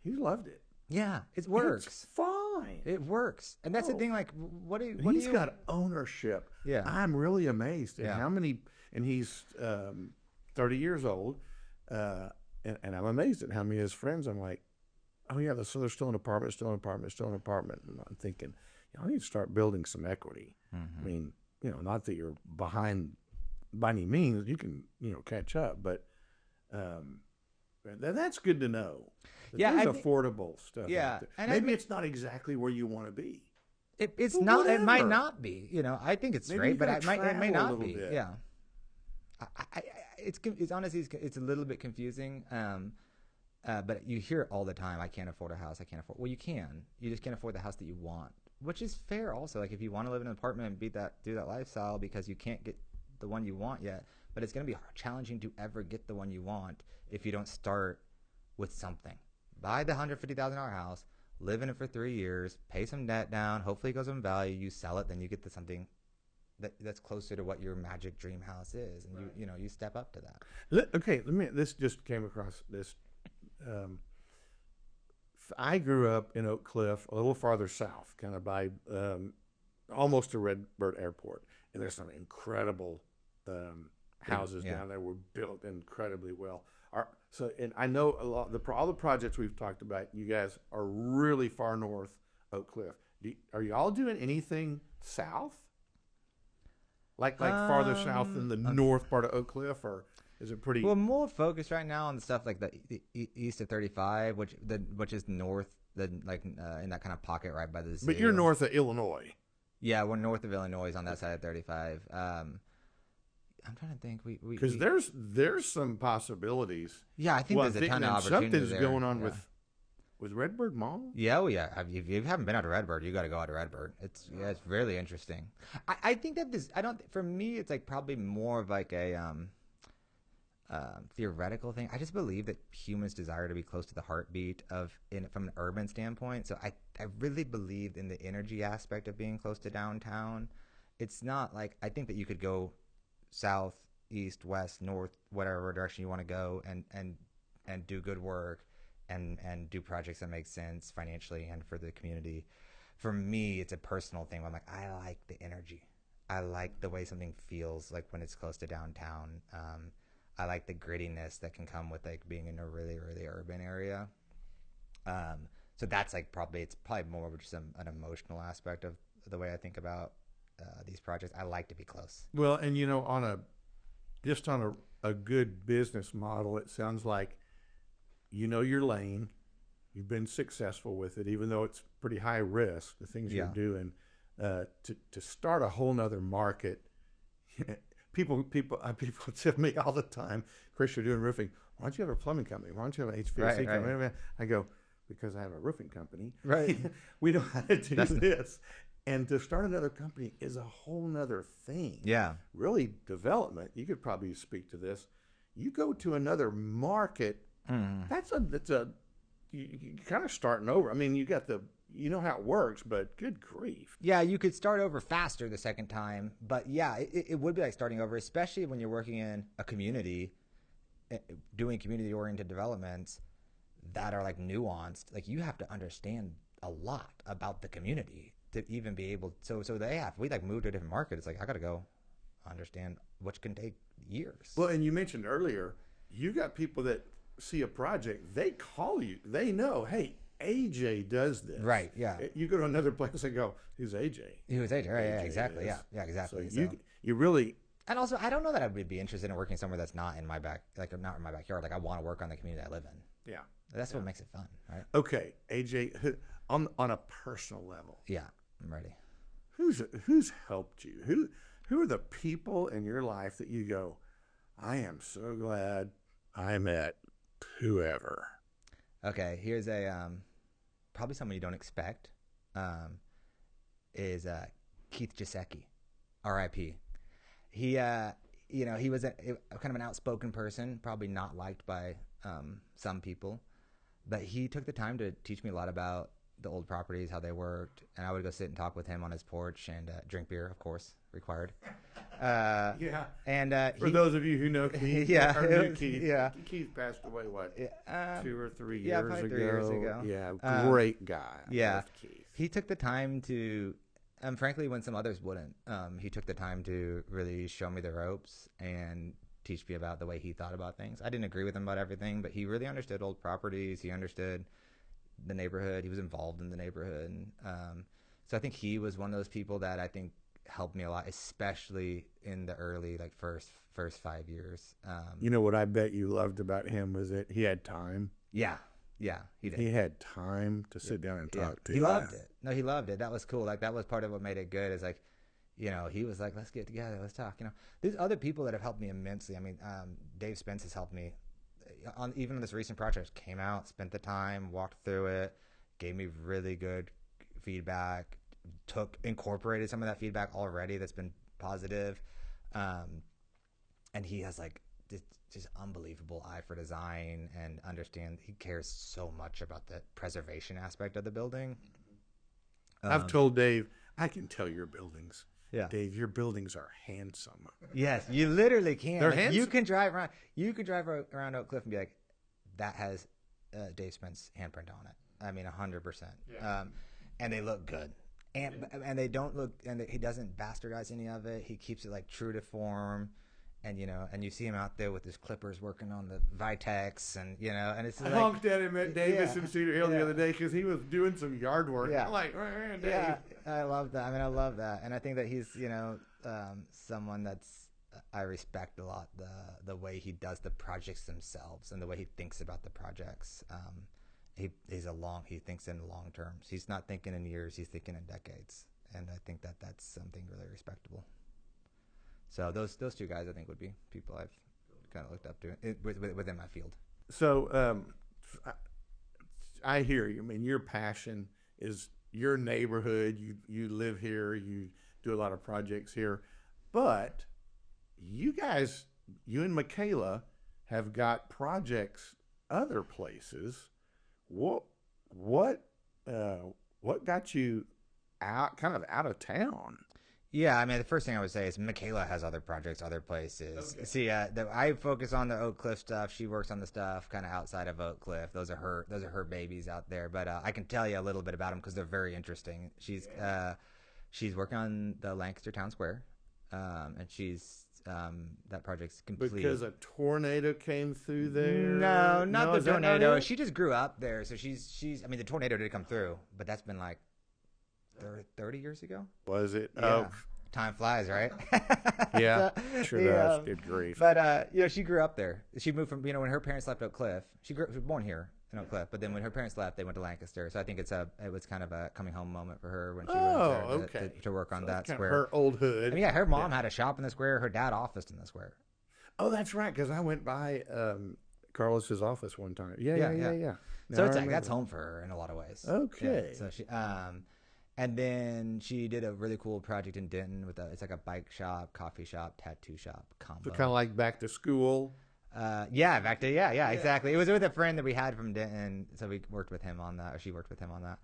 Speaker 3: He loved it.
Speaker 1: Yeah. It works.
Speaker 3: It's fine.
Speaker 1: It works. And that's the
Speaker 3: Oh.
Speaker 1: thing. Like, what do you?
Speaker 3: He's got ownership.
Speaker 1: Yeah.
Speaker 3: I'm really amazed at
Speaker 1: Yeah.
Speaker 3: how many, and he's 30 years old, and I'm amazed at how many of his friends. I'm like, oh yeah, so they're still an apartment, still an apartment, still an apartment. And I'm thinking, I need to start building some equity. I mean, not that you're behind by any means. You can, catch up, but that's good to know.
Speaker 1: Yeah,
Speaker 3: there's
Speaker 1: I thi-
Speaker 3: affordable stuff.
Speaker 1: Yeah,
Speaker 3: out there.
Speaker 1: and
Speaker 3: Maybe it's not exactly where you want to be.
Speaker 1: It's
Speaker 3: Well,
Speaker 1: not. It might
Speaker 3: whatever.
Speaker 1: not be. I think it's
Speaker 3: Maybe
Speaker 1: great,
Speaker 3: you
Speaker 1: but
Speaker 3: gotta
Speaker 1: it may
Speaker 3: travel a
Speaker 1: not
Speaker 3: little
Speaker 1: be.
Speaker 3: bit.
Speaker 1: Yeah. It's honestly it's a little bit confusing. But you hear it all the time. I can't afford a house. I can't afford. Well, you can. You just can't afford the house that you want, which is fair. Also, like if you want to live in an apartment and do that lifestyle because you can't get the one you want yet, but it's going to be challenging to ever get the one you want if you don't start with something. Buy the $150,000 house, live in it for 3 years, pay some debt down. Hopefully, it goes in value. You sell it, then you get to something that's closer to what your magic dream house is, and you step up to that.
Speaker 3: Okay, this just came across this. I grew up in Oak Cliff, a little farther south, kind of by almost to Redbird Airport, and there's some incredible houses
Speaker 1: Yeah.
Speaker 3: down there. Were built incredibly well. And I know all the projects we've talked about. You guys are really far north Oak Cliff. Are you all doing anything south? Like farther south than the north part of Oak Cliff, or is it pretty?
Speaker 1: Well, more focused right now on the stuff like the east of 35, which is north, in that kind of pocket right by the zoo.
Speaker 3: But you're north of Illinois.
Speaker 1: Yeah, we're north of Illinois on that side of 35. I'm trying to think.
Speaker 3: Because there's some possibilities.
Speaker 1: Yeah, I think there's a ton of opportunities
Speaker 3: something's
Speaker 1: there.
Speaker 3: going on
Speaker 1: Yeah.
Speaker 3: with Redbird Mall.
Speaker 1: Yeah, well, yeah. If you haven't been out to Redbird, you got to go out to Redbird. It's really interesting. I think that for me, it's like probably more of like a theoretical thing. I just believe that humans desire to be close to the heartbeat from an urban standpoint. So I really believe in the energy aspect of being close to downtown. It's not like, I think that you could go south, east, west, north, whatever direction you want to go and do good work and do projects that make sense financially and for the community. For me, it's a personal thing. I'm like, I like the energy. I like the way something feels like when it's close to downtown. I like the grittiness that can come with like being in a really, really urban area. So that's like it's probably more of just an emotional aspect of the way I think about these projects. I like to be close.
Speaker 3: Well, and on a good business model, it sounds like your lane. You've been successful with it, even though it's pretty high risk. The things you're doing to start a whole nother market. People tell me all the time, Chris, you're doing roofing. Why don't you have a plumbing company? Why don't you have an HVAC company? Right. I go, because I have a roofing company.
Speaker 1: Right.
Speaker 3: We know how to do this. And to start another company is a whole nother thing.
Speaker 1: Yeah.
Speaker 3: Really, development, you could probably speak to this. You go to another market, you're kind of starting over. I mean, you know how it works, but good grief.
Speaker 1: Yeah, you could start over faster the second time, but yeah, it would be like starting over, especially when you're working in a community, doing community-oriented developments that are like nuanced. Like you have to understand a lot about the community to even be able. So we like moved to a different market. It's like I got to go understand, which can take years.
Speaker 3: Well, and you mentioned earlier, you got people that see a project, they call you, they know, hey, AJ does this.
Speaker 1: Right, yeah.
Speaker 3: You go to another place and go, who's AJ?
Speaker 1: Who's AJ? Right, yeah,
Speaker 3: AJ
Speaker 1: exactly.
Speaker 3: is.
Speaker 1: Yeah, exactly.
Speaker 3: So you really.
Speaker 1: And also, I don't know that I would be interested in working somewhere that's not in my not in my backyard. Like I want to work on the community I live in.
Speaker 3: Yeah.
Speaker 1: That's what makes it fun, right?
Speaker 3: Okay, AJ, on a personal level.
Speaker 1: Yeah, I'm ready.
Speaker 3: Who's helped you? Who are the people in your life that you go, I am so glad I met whoever?
Speaker 1: Okay, here's a probably someone you don't expect, is Keith Jasecki, R.I.P. He, he was kind of an outspoken person, probably not liked by some people, but he took the time to teach me a lot about the old properties, how they worked, and I would go sit and talk with him on his porch and drink beer, of course, required. And
Speaker 3: for those of you who know Keith, Keith passed away 2 or 3 years
Speaker 1: probably
Speaker 3: ago.
Speaker 1: 3 years ago.
Speaker 3: Yeah, great guy.
Speaker 1: Yeah,
Speaker 3: Keith.
Speaker 1: He took the time to, frankly, when some others wouldn't, he took the time to really show me the ropes and teach me about the way he thought about things. I didn't agree with him about everything, but he really understood old properties. He understood the neighborhood. He was involved in the neighborhood. So I think he was one of those people that I think helped me a lot, especially in the early, first 5 years.
Speaker 3: You know what I bet you loved about him was that he had time.
Speaker 1: Yeah, he did.
Speaker 3: He had time to sit down and talk to you.
Speaker 1: He loved it. No, he loved it. That was cool. That was part of what made it good, is he was like, let's get together, let's talk. There's other people that have helped me immensely. I mean, Dave Spence has helped me even on this recent project. Came out, spent the time, walked through it, gave me really good feedback, incorporated some of that feedback already that's been positive. And he has this just unbelievable eye for design and he cares so much about the preservation aspect of the building.
Speaker 3: I've told Dave, I can tell your buildings.
Speaker 1: Yeah,
Speaker 3: Dave, your buildings are handsome.
Speaker 1: Yes, you literally can.
Speaker 3: They're handsome.
Speaker 1: You can drive around. You could drive around Oak Cliff and be like, that has Dave Spence handprint on it. I mean, 100%. Yeah. And they look good. And they don't look, and he doesn't bastardize any of it. He keeps it true to form, and you see him out there with his clippers working on the Vitex, and and it's
Speaker 3: I honked at him at Davis in Cedar Hill the other day because he was doing some yard work.
Speaker 1: Yeah.
Speaker 3: I'm like, Dave.
Speaker 1: Yeah, I love that. I mean, I love that, and I think that he's someone that's I respect a lot, the way he does the projects themselves and the way he thinks about the projects. He thinks in long terms. He's not thinking in years. He's thinking in decades, and I think that that's something really respectable. So those two guys, I think, would be people I've kind of looked up to within my field.
Speaker 3: So I hear you. I mean, your passion is your neighborhood. You live here. You do a lot of projects here, but you and McKayla have got projects other places. What got you out of town?
Speaker 1: Yeah, I mean, the first thing I would say is McKayla has other projects, other places. Okay. See, I focus on the Oak Cliff stuff. She works on the stuff kind of outside of Oak Cliff. Those are her babies out there. But I can tell you a little bit about them because they're very interesting. She's working on the Lancaster Town Square, and she's that project's complete.
Speaker 3: Because a tornado came through there?
Speaker 1: No, not the tornado. She just grew up there, so she's. I mean, the tornado did come through, but that's been 30 years ago.
Speaker 3: Was it?
Speaker 1: Yeah. Oh, time flies, right?
Speaker 3: Yeah, sure does. Good grief.
Speaker 1: But she grew up there. She moved from when her parents left Oak Cliff. She was born here in Oak Cliff, but then when her parents left, they went to Lancaster. So I think it was kind of a coming home moment for her when she went there to work on that square.
Speaker 3: Her old hood.
Speaker 1: I mean, her mom had a shop in the square. Her dad officed in the square.
Speaker 3: Oh, that's right. Because I went by Carlos's office one time. Yeah.
Speaker 1: So that's home for her in a lot of ways.
Speaker 3: Okay.
Speaker 1: Yeah, so she and then she did a really cool project in Denton it's like a bike shop, coffee shop, tattoo shop combo.
Speaker 3: So kind of like back to school.
Speaker 1: Exactly. It was with a friend that we had from Denton, so we worked with him on that, or she worked with him on that.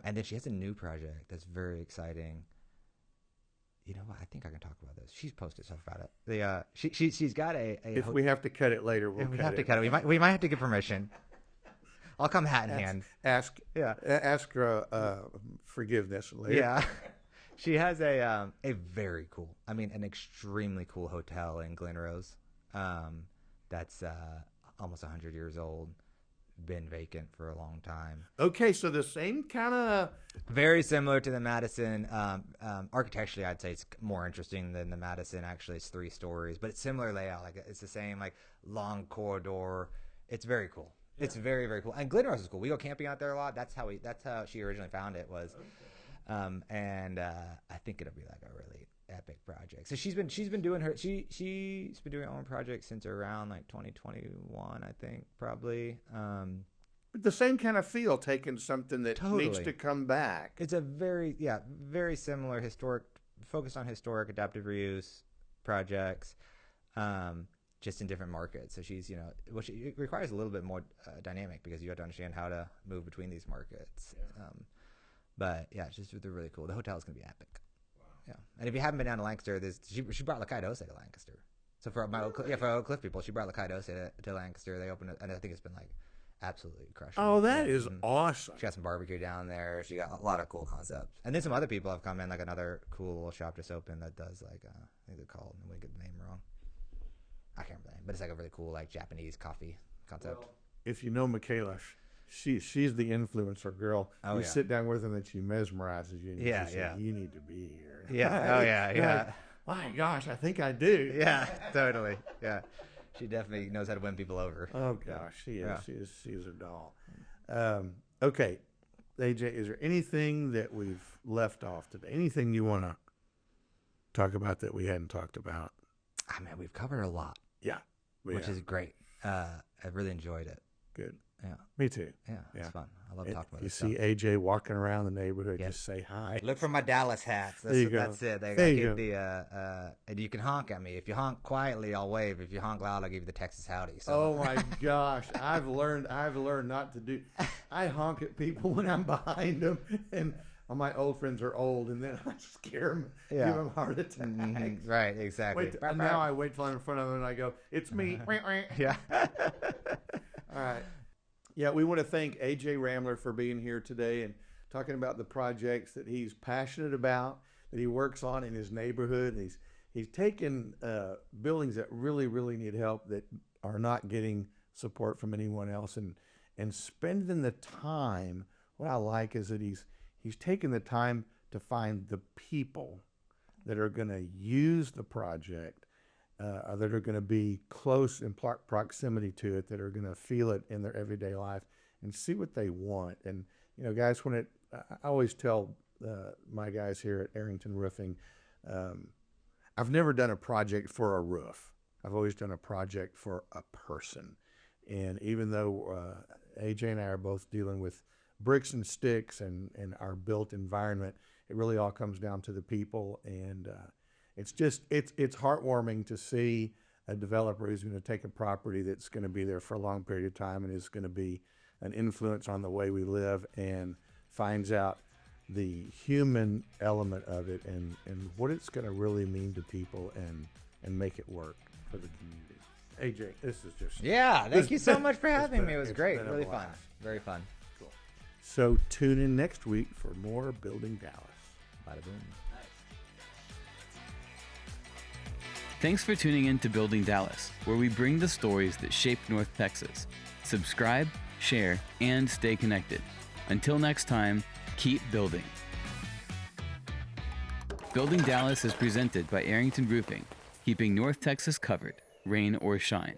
Speaker 1: And then she has a new project that's very exciting. You know what? I think I can talk about this. She's posted stuff about it. She's got a.
Speaker 3: If we have to cut it later, we'll
Speaker 1: have to cut it. We might have to get permission. I'll come hat in hand.
Speaker 3: Ask forgiveness later.
Speaker 1: Yeah. She has a very cool, an extremely cool hotel in Glen Rose. That's almost 100 years old, been vacant for a long time.
Speaker 3: Okay, so the same kind of...
Speaker 1: Very similar to the Madison. Architecturally, I'd say it's more interesting than the Madison. Actually, it's 3 stories, but it's similar layout. It's the same, long corridor. It's very cool. Yeah. It's very, very cool. And Glen Rose is cool. We go camping out there a lot. That's how she originally found it was. Okay. And I think it'll be a really epic project. So she's been doing her own project since around 2021, I think, probably.
Speaker 3: But the same kind of feel, taking something that needs
Speaker 1: Totally.
Speaker 3: to come back.
Speaker 1: It's a very similar focused on historic adaptive reuse projects, just in different markets. So she's, which it requires a little bit more dynamic because you have to understand how to move between these markets.
Speaker 3: Yeah.
Speaker 1: But yeah, they're really cool. The hotel is going to be epic. Wow. Yeah. And if you haven't been down to Lancaster, she brought Lakai Dose to Lancaster. So for Oak Cliff people, she brought Lakai Dose to Lancaster. They opened it, and I think it's been like absolutely crushing.
Speaker 3: Oh, that is awesome.
Speaker 1: She got some barbecue down there. She got a lot of cool concepts. And then some other people have come in, like another cool little shop just opened that does like, I think they're called, I'm going to get the name wrong. I can't remember the name, but it's like a really cool like Japanese coffee concept.
Speaker 3: Well, if you know McKayla, she's the influencer girl.
Speaker 1: Oh,
Speaker 3: you sit down with her and she mesmerizes you. And
Speaker 1: yeah,
Speaker 3: she says, you need to be here.
Speaker 1: Yeah. Oh, yeah, yeah.
Speaker 3: Like, my gosh, I think I do.
Speaker 1: Yeah, totally. Yeah. She definitely knows how to win people over.
Speaker 3: Oh gosh, she is. Yeah. She is a doll. Okay, AJ, is there anything that we've left off today? Anything you want to talk about that we hadn't talked about?
Speaker 1: I mean, we've covered a lot.
Speaker 3: Yeah,
Speaker 1: which is great. I really enjoyed it.
Speaker 3: Good.
Speaker 1: Yeah.
Speaker 3: Me too.
Speaker 1: Yeah, it's fun. I love talking about
Speaker 3: it.
Speaker 1: You
Speaker 3: see AJ walking around the neighborhood, just say hi.
Speaker 1: Look for my Dallas hats. That's it.
Speaker 3: There you
Speaker 1: go. And you can honk at me. If you honk quietly, I'll wave. If you honk loud, I'll give you the Texas howdy. So.
Speaker 3: Oh my gosh, I've learned not to do. I honk at people when I'm behind them, and my old friends are old, and then I scare them, give them heart attacks.
Speaker 1: Mm-hmm. Right, exactly.
Speaker 3: Now I wait till I'm in front of them and I go, "It's me."
Speaker 1: Yeah.
Speaker 3: All right. Yeah, we want to thank AJ Ramler for being here today and talking about the projects that he's passionate about, that he works on in his neighborhood. He's taken buildings that really, really need help, that are not getting support from anyone else, and spending the time. What I like is that he's taken the time to find the people that are going to use the project, that are going to be close in proximity to it, that are going to feel it in their everyday life and see what they want. And, guys, I always tell my guys here at Arrington Roofing, I've never done a project for a roof. I've always done a project for a person. And even though AJ and I are both dealing with bricks and sticks and our built environment, it really all comes down to the people. And it's heartwarming to see a developer who's going to take a property that's going to be there for a long period of time and is going to be an influence on the way we live, and finds out the human element of it and what it's going to really mean to people and make it work for the community. AJ, this is just...
Speaker 1: Yeah, thank you so much for having me. It was great. Really fun. Very fun.
Speaker 3: Cool. So tune in next week for more Building Dallas.
Speaker 1: Bada boom.
Speaker 2: Thanks for tuning in to Building Dallas, where we bring the stories that shaped North Texas. Subscribe, share, and stay connected. Until next time, keep building. Building Dallas is presented by Arrington Roofing, keeping North Texas covered, rain or shine.